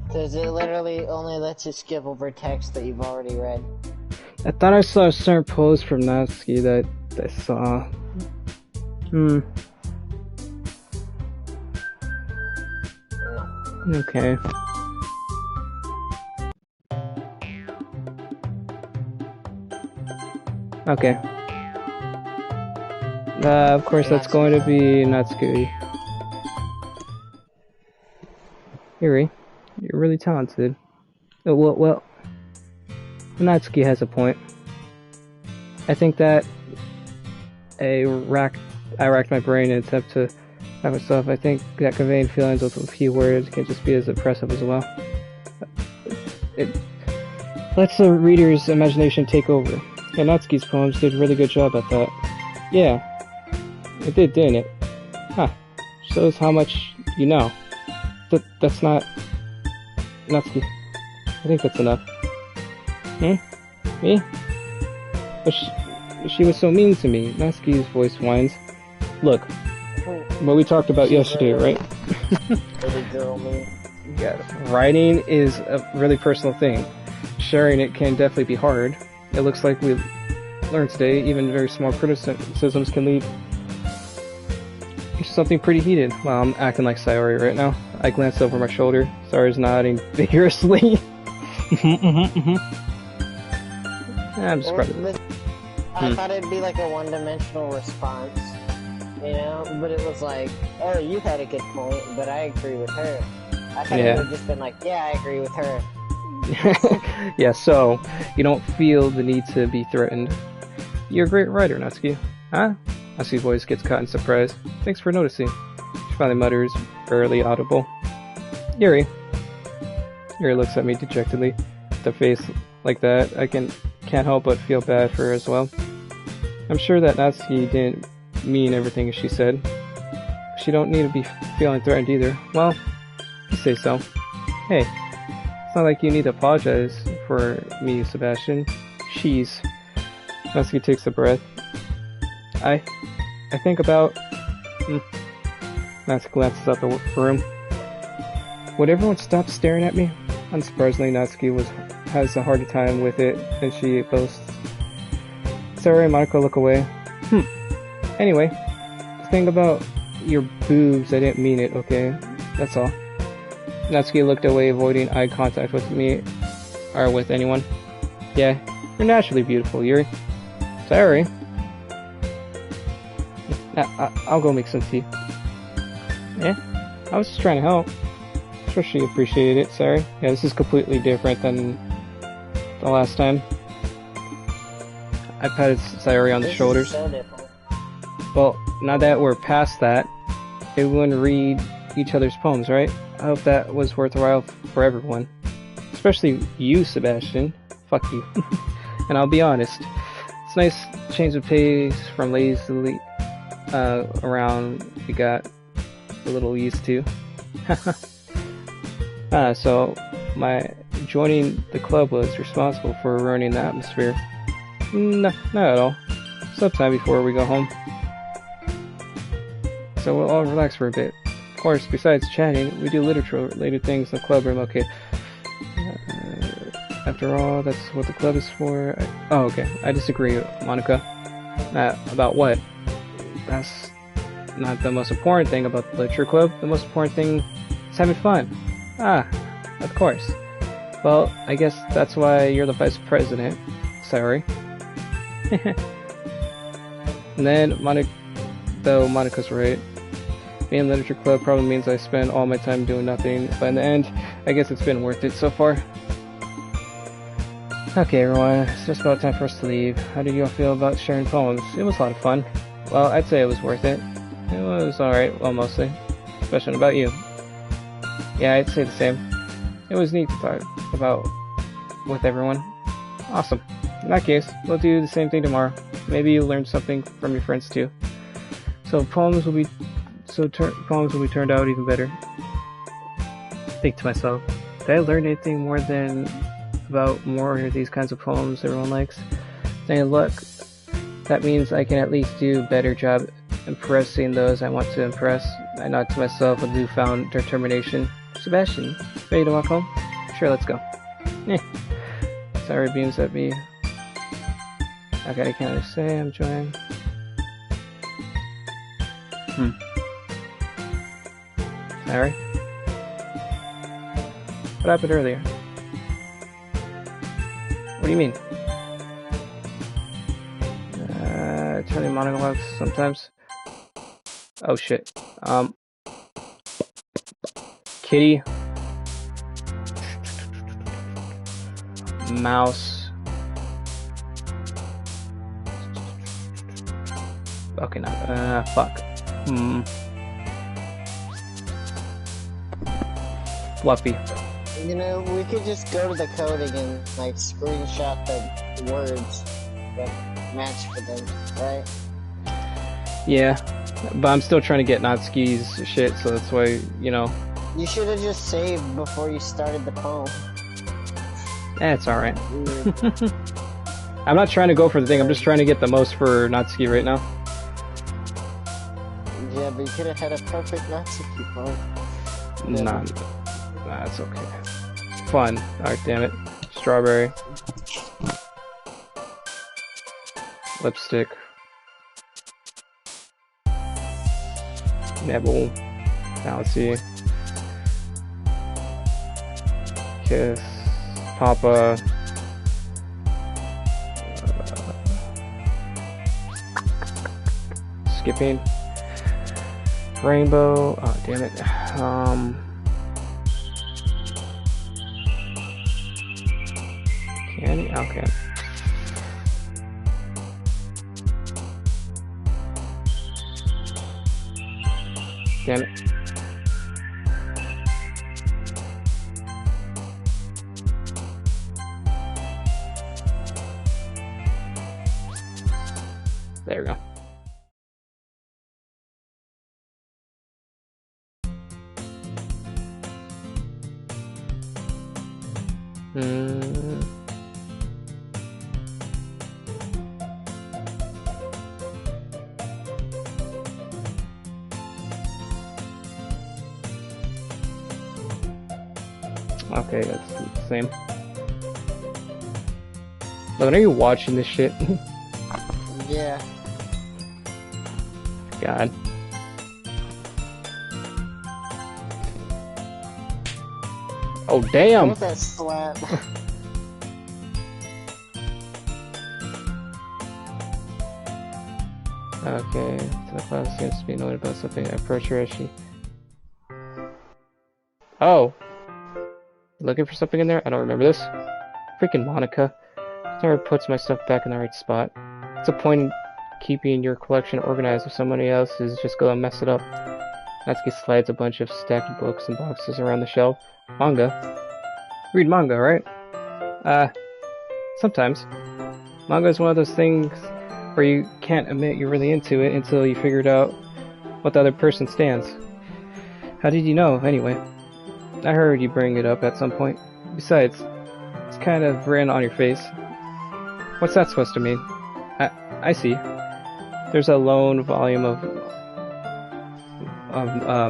S1: Because it literally only lets you skip over text that you've already read.
S2: I thought I saw a certain pose from Natsuki that I saw. Okay. Okay. Of course, that's going to be Natsuki. Yuri, you're really talented. Well, Natsuki has a point. I think that I racked my brain in an attempt to have myself. I think that conveying feelings with a few words can just be as impressive as well. It lets the reader's imagination take over. And Natsuki's poems did a really good job at that. Yeah, it did, didn't it? Huh. Shows how much you know. That's not... Natsuki. I think that's enough. Me? But she was so mean to me. Natsuki's voice whines. Look, what we talked about yesterday, right?
S1: Really girl me.
S2: Yeah, writing is a really personal thing. Sharing it can definitely be hard. It looks like we learned today, even very small criticisms can lead to something pretty heated. Wow, I'm acting like Sayori right now. I glanced over my shoulder. Sayori's nodding vigorously. I'm just proud.
S1: I thought it'd be like a one-dimensional response, you know? But it was like, oh, you had a good point, but I agree with her. I thought it would have just been like, yeah, I agree with her.
S2: Yeah, so you don't feel the need to be threatened. You're a great writer, Natsuki. Huh? Natsuki's voice gets caught in surprise. Thanks for noticing. She finally mutters, barely audible. Yuri. Yuri looks at me dejectedly. With a face like that, I can't help but feel bad for her as well. I'm sure that Natsuki didn't mean everything she said. She don't need to be feeling threatened either. Well, you say so. Hey, it's not like you need to apologize for me, Sebastian. She's... Natsuki takes a breath. I think about... Natsuki glances out the room. Would everyone stop staring at me? Unsurprisingly, Natsuki has a harder time with it than she boasts. Sarah and Monica look away. Anyway, the thing about your boobs, I didn't mean it, okay? That's all. Natsuki looked away, avoiding eye contact with me, or with anyone. Yeah, you're naturally beautiful, Yuri. Sorry. I'll go make some tea. Yeah, I was just trying to help. Sure she appreciated it, sorry. Yeah, this is completely different than the last time. I patted Sayori on the shoulders.
S1: So different.
S2: Well, now that we're past that, everyone read each other's poems, right? I hope that was worthwhile for everyone. Especially you, Sebastian. Fuck you. And I'll be honest, it's nice change of pace from lazily around we got a little used to. So my joining the club was responsible for ruining the atmosphere. No, not at all. Sometime before we go home. So we'll all relax for a bit. Of course, besides chatting, we do literature-related things in the club room. Okay. After all, that's what the club is for. Oh, okay. I disagree, Monica. About what? That's not the most important thing about the literature club. The most important thing is having fun. Ah, of course. Well, I guess that's why you're the vice president. Sorry. And then, Monica's right. Being in literature club probably means I spend all my time doing nothing, but in the end, I guess it's been worth it so far. Okay, everyone, it's just about time for us to leave. How did you all feel about sharing poems? It was a lot of fun. Well, I'd say it was worth it. It was alright, well, mostly. Especially about you. Yeah, I'd say the same. It was neat to talk about with everyone. Awesome. In that case, we'll do the same thing tomorrow. Maybe you'll learn something from your friends too. So poems will be turned out even better. Think to myself, did I learn anything more of these kinds of poems everyone likes? Any luck? That means I can at least do a better job impressing those I want to impress. I nod to myself with newfound determination. Sebastian, ready to walk home? Sure, let's go. Sorry beams at me. Okay, I can't really say I'm joining. Sorry. What happened earlier? What do you mean? Turning monologues sometimes. Oh shit. Kitty. Mouse. Okay, now. Fuck. Fluffy.
S1: You know, we could just go to the coding and like screenshot the words that match for them, right?
S2: Yeah, but I'm still trying to get Natsuki's shit, so that's why, you know.
S1: You should have just saved before you started the poem.
S2: It's alright. I'm not trying to go for the thing, I'm just trying to get the most for Natsuki right now.
S1: Yeah, Yeah, but you could have had a perfect Natsuki phone.
S2: Nah, it's okay. Fun. Alright, damn it. Strawberry. Lipstick. Nebel. Bouncy. Kiss. Papa. Skipping. Rainbow. Oh, damn it. Candy? Okay. Damn it. There we go. Okay, that's the same. Logan, are you watching this shit?
S1: Yeah.
S2: God. Oh, damn!
S1: What that slap?
S2: Okay, so the class seems to be annoyed about something. I approach her as she... Oh! Looking for something in there? I don't remember this. Freaking Monica. Never puts my stuff back in the right spot. What's the point in keeping your collection organized if somebody else is just gonna mess it up? Natsuki slides a bunch of stacked books and boxes around the shelf. Manga? Read manga, right? Sometimes. Manga is one of those things where you can't admit you're really into it until you figured out what the other person stands. How did you know, anyway? I heard you bring it up at some point. Besides, it's kind of written on your face. What's that supposed to mean? I see. There's a lone volume of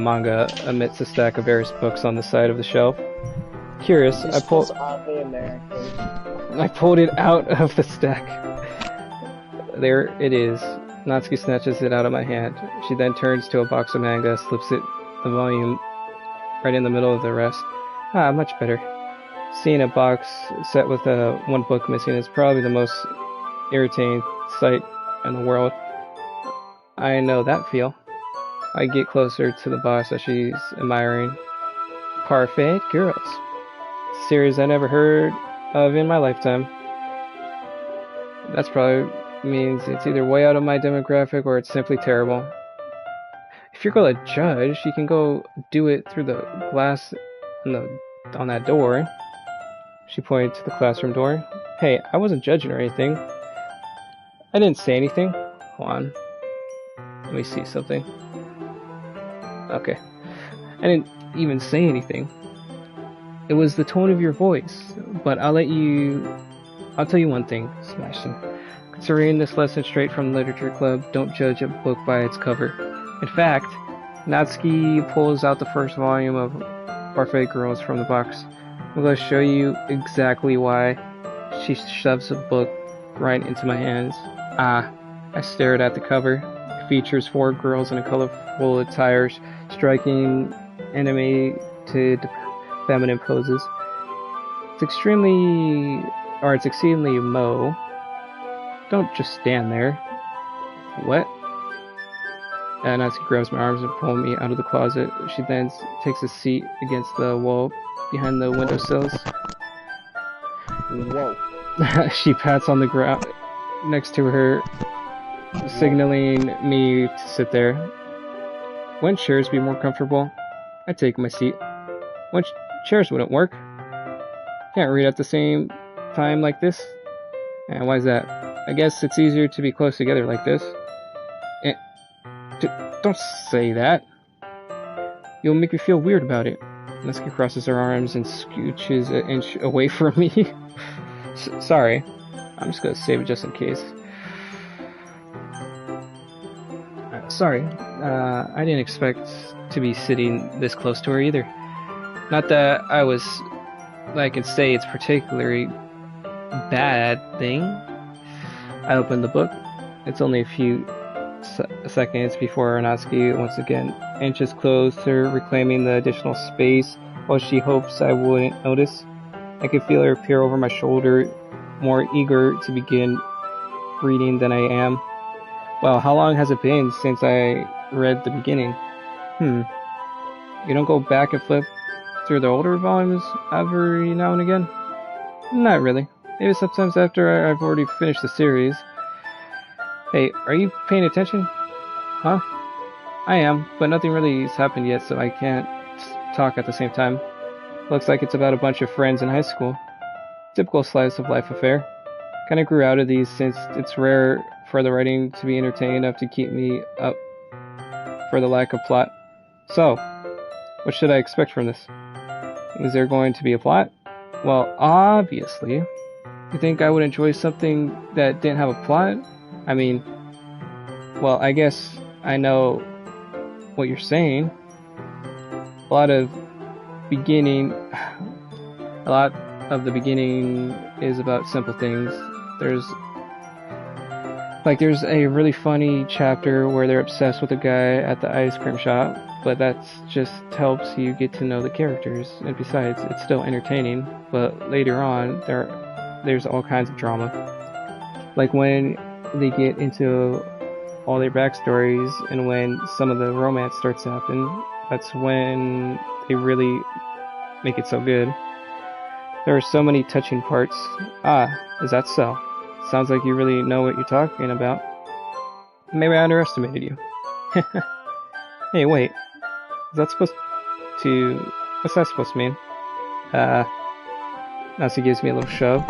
S2: manga amidst a stack of various books on the side of the shelf. Curious, I pulled it out of the stack. There it is. Natsuki snatches it out of my hand. She then turns to a box of manga, slips the volume right in the middle of the rest. Ah, much better. Seeing a box set with one book missing is probably the most irritating sight in the world. I know that feel. I get closer to the box that she's admiring. Parfait Girls. Series I never heard of in my lifetime. That's probably means it's either way out of my demographic or it's simply terrible. If you're gonna judge, you can go do it through the glass on that door. She pointed to the classroom door. Hey, I wasn't judging or anything. I didn't say anything. Hold on. Let me see something. Okay. I didn't even say anything. It was the tone of your voice. But I'll tell you one thing, Smashing. Considering this lesson straight from the Literature Club, don't judge a book by its cover. In fact, Natsuki pulls out the first volume of Parfait Girls from the box. I'm going to show you exactly why. She shoves the book right into my hands. I stared at the cover. It features 4 girls in a colorful attire, striking animated feminine poses. It's exceedingly mo. Don't just stand there. What? Natsuki grabs my arms and pulls me out of the closet. She then takes a seat against the wall behind the windowsills.
S1: Whoa.
S2: She pats on the ground next to her, signaling me to sit there. Wouldn't chairs be more comfortable? I take my seat. Chairs wouldn't work. Can't read at the same time like this. And why is that? I guess it's easier to be close together like this. Don't say that. You'll make me feel weird about it. Natsuki crosses her arms and scooches an inch away from me. Sorry. I'm just gonna save it just in case. sorry. I didn't expect to be sitting this close to her either. Not that I can say it's particularly bad thing. I opened the book. It's only a few seconds before Aronofsky once again inches closer, reclaiming the additional space while she hopes I wouldn't notice. I can feel her peer over my shoulder, more eager to begin reading than I am. Well, how long has it been since I read the beginning? You don't go back and flip through the older volumes every now and again? Not really. Maybe sometimes after I've already finished the series. Hey, are you paying attention? Huh? I am, but nothing really has happened yet, so I can't talk at the same time. Looks like it's about a bunch of friends in high school. Typical slice of life affair. Kinda grew out of these since it's rare for the writing to be entertaining enough to keep me up for the lack of plot. So, what should I expect from this? Is there going to be a plot? Well, obviously. You think I would enjoy something that didn't have a plot? I mean, well, I guess I know what you're saying. A lot of the beginning is about simple things. There's a really funny chapter where they're obsessed with a guy at the ice cream shop, but that just helps you get to know the characters, and besides, it's still entertaining. But later on, there's all kinds of drama. Like when they get into all their backstories, and when some of the romance starts to happen, that's when they really make it so good. There are so many touching parts. Ah, is that so? Sounds like you really know what you're talking about. Maybe I underestimated you. Hey, wait. What's that supposed to mean? Nancy gives me a little shove.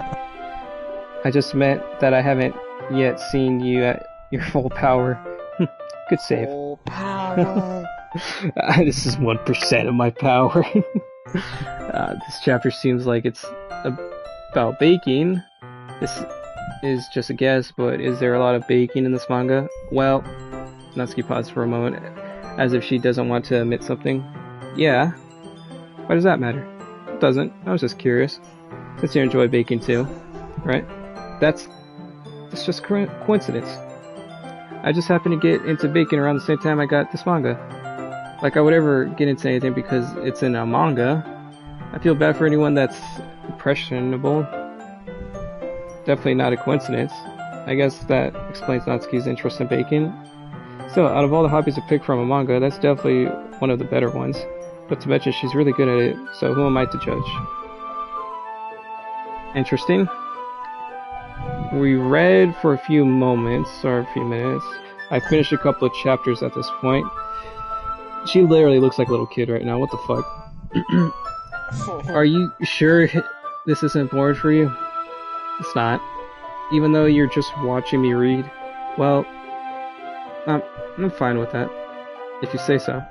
S2: I just meant that I haven't yet seen you at your full power. Good save.
S1: Full power.
S2: This is 1% of my power. This chapter seems like it's about baking. This is just a guess, but is there a lot of baking in this manga? Well, Natsuki paused for a moment, as if she doesn't want to admit something. Yeah. Why does that matter? It doesn't. I was just curious. Since you enjoy baking too, right? That's just coincidence. I just happened to get into baking around the same time I got this manga. Like I would ever get into anything because it's in a manga. I feel bad for anyone that's impressionable. Definitely not a coincidence. I guess that explains Natsuki's interest in baking. So, out of all the hobbies to pick from a manga, that's definitely one of the better ones. But to mention, she's really good at it, so who am I to judge? Interesting. We read for a few moments, or a few minutes. I finished a couple of chapters at this point. She literally looks like a little kid right now, what the fuck? Are you sure this isn't bored for you? It's not. Even though you're just watching me read. Well, I'm fine with that. If you say so.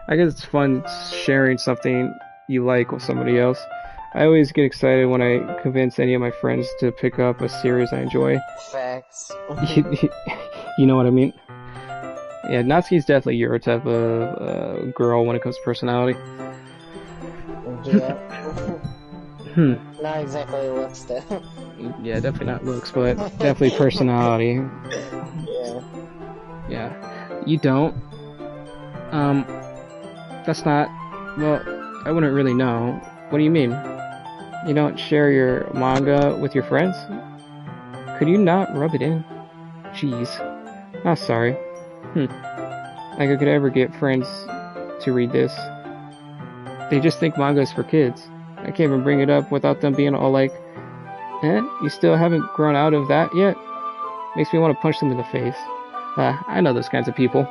S2: I guess it's fun sharing something you like with somebody else. I always get excited when I convince any of my friends to pick up a series I enjoy.
S1: Facts.
S2: You know what I mean? Yeah, Natsuki's definitely your type of girl when it comes to personality.
S1: Yeah. Not exactly looks though.
S2: Yeah, definitely not looks, but definitely personality.
S1: Yeah.
S2: Yeah. You don't? That's not... Well, I wouldn't really know. What do you mean? You don't share your manga with your friends? Could you not rub it in? Jeez. I'm sorry. Like I could ever get friends to read this. They just think manga is for kids. I can't even bring it up without them being all like, you still haven't grown out of that yet? Makes me want to punch them in the face. I know those kinds of people.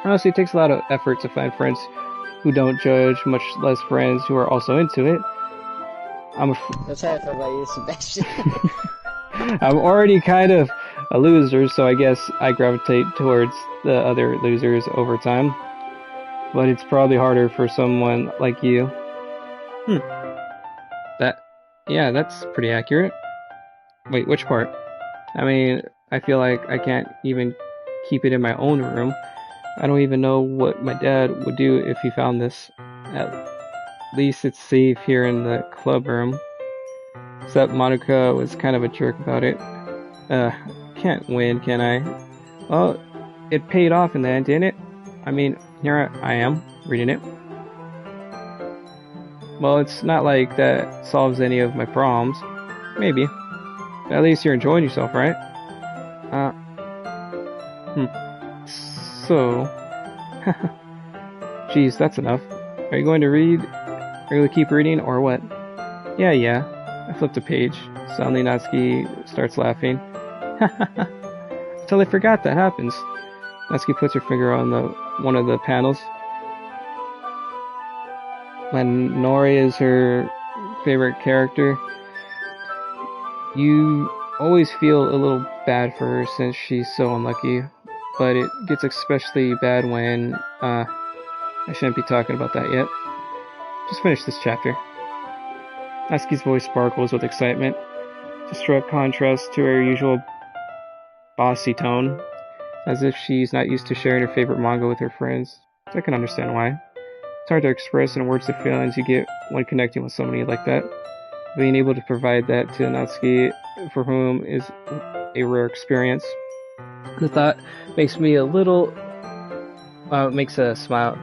S2: Honestly, it takes a lot of effort to find friends who don't judge, much less friends who are also into it.
S1: That's how I feel about you, Sebastian.
S2: I'm already kind of a loser, so I guess I gravitate towards the other losers over time. But it's probably harder for someone like you. Yeah, that's pretty accurate. Wait, which part? I mean, I feel like I can't even keep it in my own room. I don't even know what my dad would do if he found this. At least it's safe here in the club room. Except Monica was kind of a jerk about it. Can't win, can I? Well, it paid off in the end, didn't it? I mean, here I am, reading it. Well, it's not like that solves any of my problems. Maybe. But at least you're enjoying yourself, right? So... Geez, that's enough. Are you going to read? Are you going to keep reading, or what? Yeah. I flipped a page. Suddenly Natsuki starts laughing. Until I forgot that happens. Natsuki puts her finger on one of the panels. When Nori is her favorite character, you always feel a little bad for her since she's so unlucky. But it gets especially bad when, I shouldn't be talking about that yet. Just finish this chapter. Natsuki's voice sparkles with excitement, to strike contrast to her usual bossy tone, as if she's not used to sharing her favorite manga with her friends. So I can understand why. It's hard to express in words the feelings you get when connecting with somebody like that. Being able to provide that to Natsuki, for whom is a rare experience. The thought makes me a little, makes me smile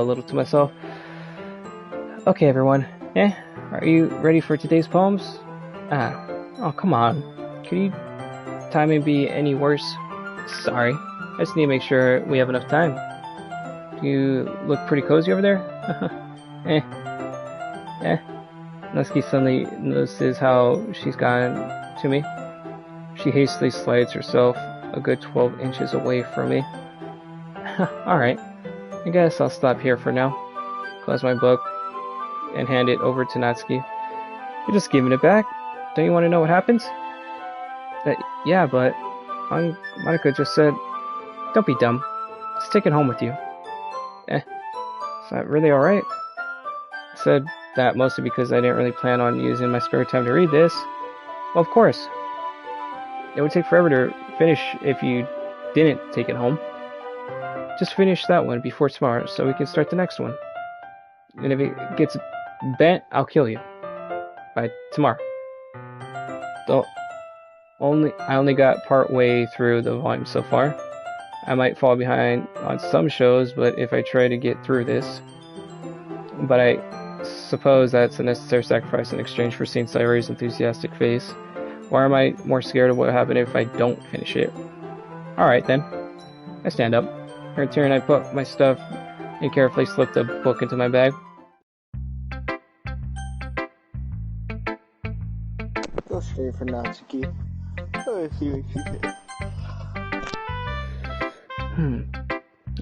S2: a little to myself. Okay, everyone. Are you ready for today's poems? Oh, come on. Could you timing be any worse? Sorry. I just need to make sure we have enough time. Do you look pretty cozy over there? Natsuki suddenly notices how she's gotten to me. She hastily slides herself a good 12 inches away from me. Alright. I guess I'll stop here for now. Close my book and hand it over to Natsuki. You're just giving it back? Don't you want to know what happens? Yeah, but Monica just said, don't be dumb. Just take it home with you. Is that really alright? I said that mostly because I didn't really plan on using my spare time to read this. Well, of course. It would take forever to finish if you didn't take it home. Just finish that one before tomorrow so we can start the next one. And if it gets bent, I'll kill you. By tomorrow. I only got part way through the volume so far. I might fall behind on some shows, but if I try to get through this... But I suppose that's a necessary sacrifice in exchange for seeing Sayori's enthusiastic face. Or am I more scared of what will happen if I don't finish it? Alright then. I stand up. In return, I put my stuff and carefully slip the book into my bag.
S1: Go straight for Natsuki. Let's see what she did.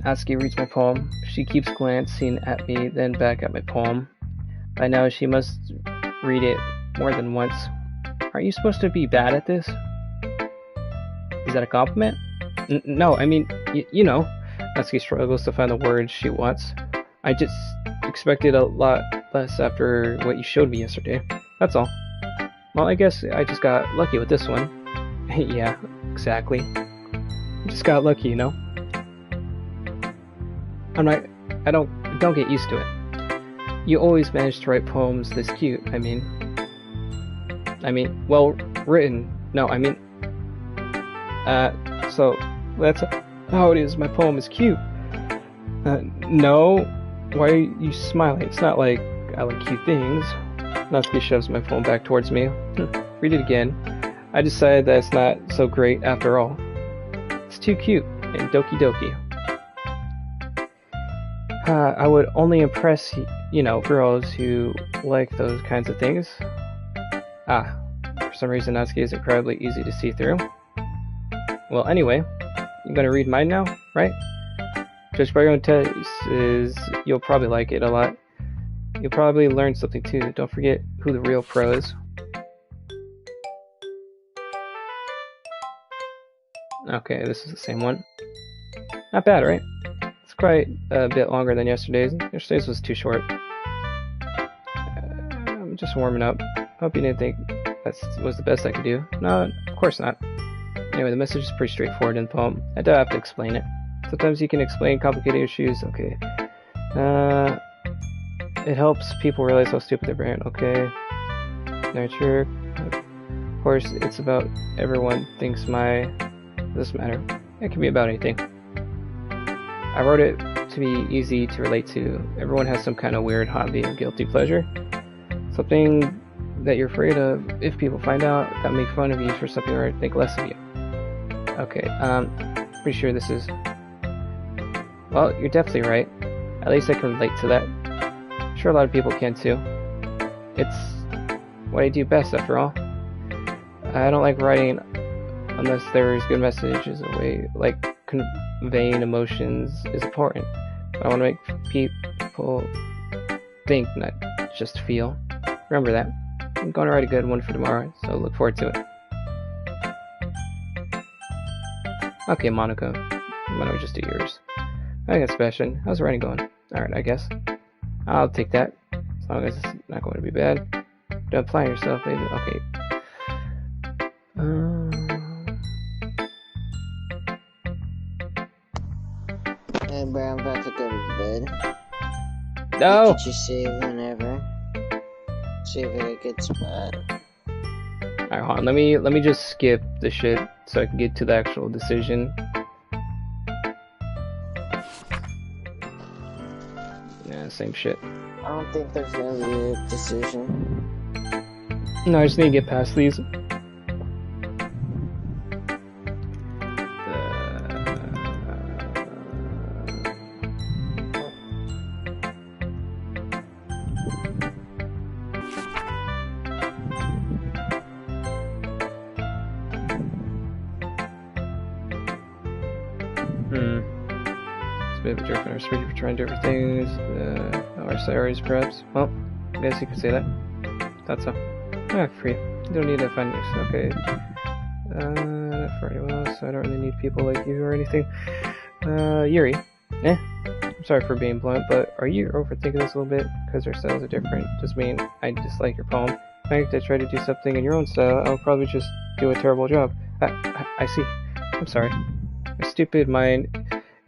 S2: Natsuki reads my poem. She keeps glancing at me, then back at my poem. By now, she must read it more than once. Aren't you supposed to be bad at this? Is that a compliment? No, I mean, you know. Natsuki struggles to find the words she wants. I just expected a lot less after what you showed me yesterday. That's all. Well, I guess I just got lucky with this one. Yeah, exactly. I just got lucky, you know? I don't get used to it. You always manage to write poems this cute, I mean, well written. No, so that's how it is. My poem is cute. No, why are you smiling? It's not like I like cute things. Natsuki shoves my phone back towards me. Read it again. I decided that it's not so great after all. It's too cute and Doki Doki. I would only impress, girls who like those kinds of things. For some reason Natsuki is incredibly easy to see through. Well, anyway, you're gonna read mine now, right? Judged by your own taste, you'll probably like it a lot. You'll probably learn something too. Don't forget who the real pro is. Okay, this is the same one. Not bad, right? It's quite a bit longer than yesterday's. Yesterday's was too short. I'm just warming up. Hope you didn't think that was the best I could do. No, of course not. Anyway, the message is pretty straightforward in the poem. I don't have to explain it. Sometimes you can explain complicated issues. Okay. It helps people realize how stupid their brain. Okay. Nurture. Of course, it's about everyone thinks this matter. It can be about anything. I wrote it to be easy to relate to. Everyone has some kind of weird hobby or guilty pleasure. Something that you're afraid of if people find out, that make fun of you for something or think less of you. Okay, pretty sure this is... Well, you're definitely right. At least I can relate to that. I'm sure a lot of people can too. It's what I do best, after all. I don't like writing unless there's good messages, a way, like conveying emotions is important. I want to make people think, not just feel. Remember that. I'm going to write a good one for tomorrow, so look forward to it. Okay, Monica. Why don't we just do yours? I got Sebastian. How's the writing going? Alright, I guess. I'll take that. As long as it's not going to be bad. Don't apply yourself, maybe. Okay.
S1: Hey, bro, I'm about to go to bed.
S2: No!
S1: Could you save whenever? Save it a good spot.
S2: Alright, hold on. Let me just skip the shit so I can get to the actual decision. Yeah, same shit.
S1: I don't think there's gonna be a decision.
S2: No, I just need to get past these. It's a bit of a jerk on our street for trying different things. Our salaries, perhaps. Well, I guess you could say that. Thought so. Ah, free. You don't need to find this. Okay. Not for anyone else. I don't really need people like you or anything. Yuri. I'm sorry for being blunt, but are you overthinking this a little bit? Because our styles are different. Just mean I dislike your poem. In fact, I try to do something in your own style, I'll probably just do a terrible job. I see. I'm sorry. My stupid mind,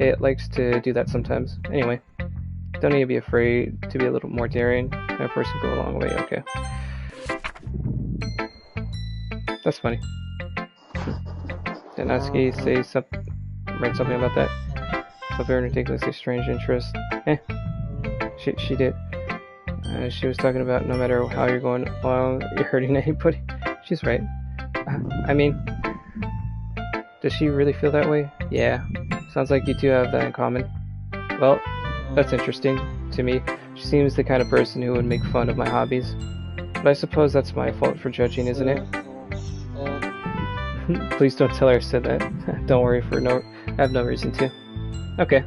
S2: it likes to do that sometimes. Anyway, don't need to be afraid to be a little more daring. Efforts can go a long way. Okay. That's funny. Did Natsuki say something? Write something about that? Something ridiculously strange interest. She did. She was talking about no matter how you're going along, you're hurting anybody. She's right. I mean, does she really feel that way? Yeah. Sounds like you two have that in common. Well, that's interesting to me. She seems the kind of person who would make fun of my hobbies. But I suppose that's my fault for judging, isn't it? Please don't tell her I said that. Don't worry, I have no reason to. Okay.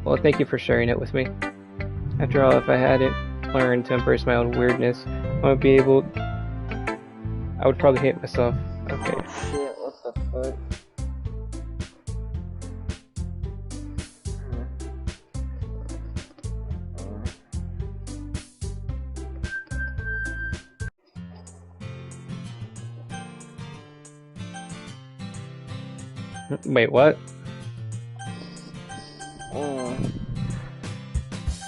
S2: Well, thank you for sharing it with me. After all, if I hadn't learned to embrace my own weirdness, I would probably hate myself. Okay.
S1: Oh shit, what the fuck?
S2: Wait, what?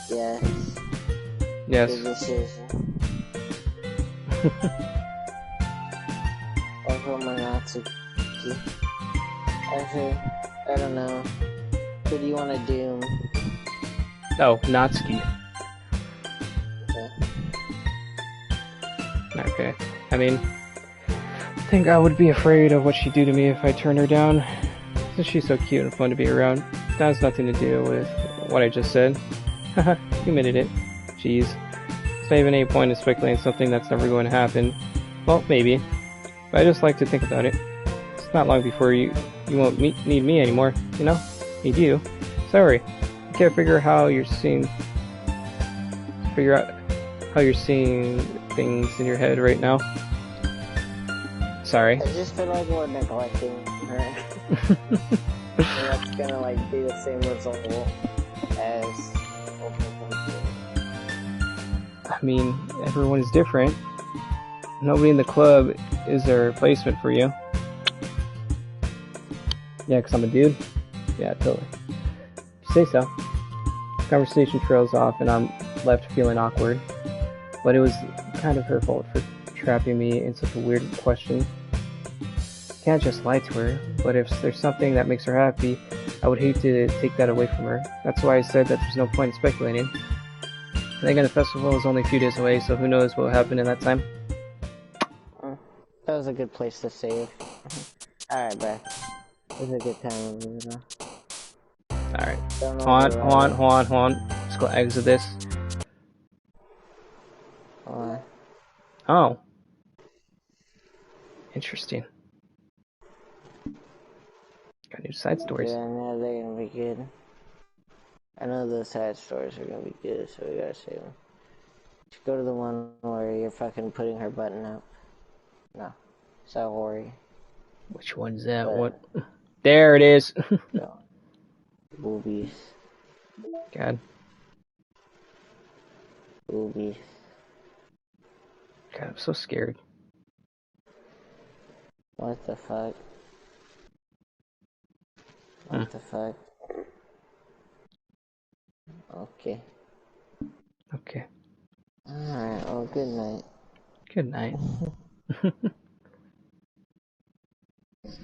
S1: Yes.
S2: Yes.
S1: Good decision. Over my Natsuki. Actually, I don't know. Who do you want to do?
S2: Oh, Natsuki.
S1: Okay.
S2: Okay. I mean, I think I would be afraid of what she'd do to me if I turned her down. Since she's so cute and fun to be around, that has nothing to do with what I just said. Haha, you admitted it. Jeez. There's not even any point in speculating something that's never going to happen. Well, maybe. But I just like to think about it. It's not long before you won't need me anymore, you know? Need you. Sorry. I can't figure out how you're seeing things in your head right now. Sorry.
S1: I just feel like we're neglecting her. And that's gonna like be the same result as
S2: I mean, everyone's different. Nobody in the club is a replacement for you. Yeah, because I'm a dude? Yeah, totally. If you say so. Conversation trails off and I'm left feeling awkward. But it was kind of her fault for trapping me in such a weird question. Can't just lie to her, but if there's something that makes her happy, I would hate to take that away from her. That's why I said that there's no point in speculating. Then again, the festival is only a few days away, so who knows what will happen in that time.
S1: That was a good place to save. Alright, bro. This is a good time.
S2: Alright.
S1: Don't
S2: Hold
S1: override
S2: on. Let's go exit this.
S1: it.
S2: Oh. Interesting. Got new side stories.
S1: Yeah, I know they're gonna be good. I know those side stories are gonna be good, so we gotta save them. Just go to the one where you're fucking putting her button up. No. Sorry.
S2: Which one's that? What? There it is.
S1: No. Boobies.
S2: God.
S1: Boobies.
S2: God, I'm so scared.
S1: What the fuck? What the fuck? Okay.
S2: Okay.
S1: Alright, well, good night.
S2: Good night.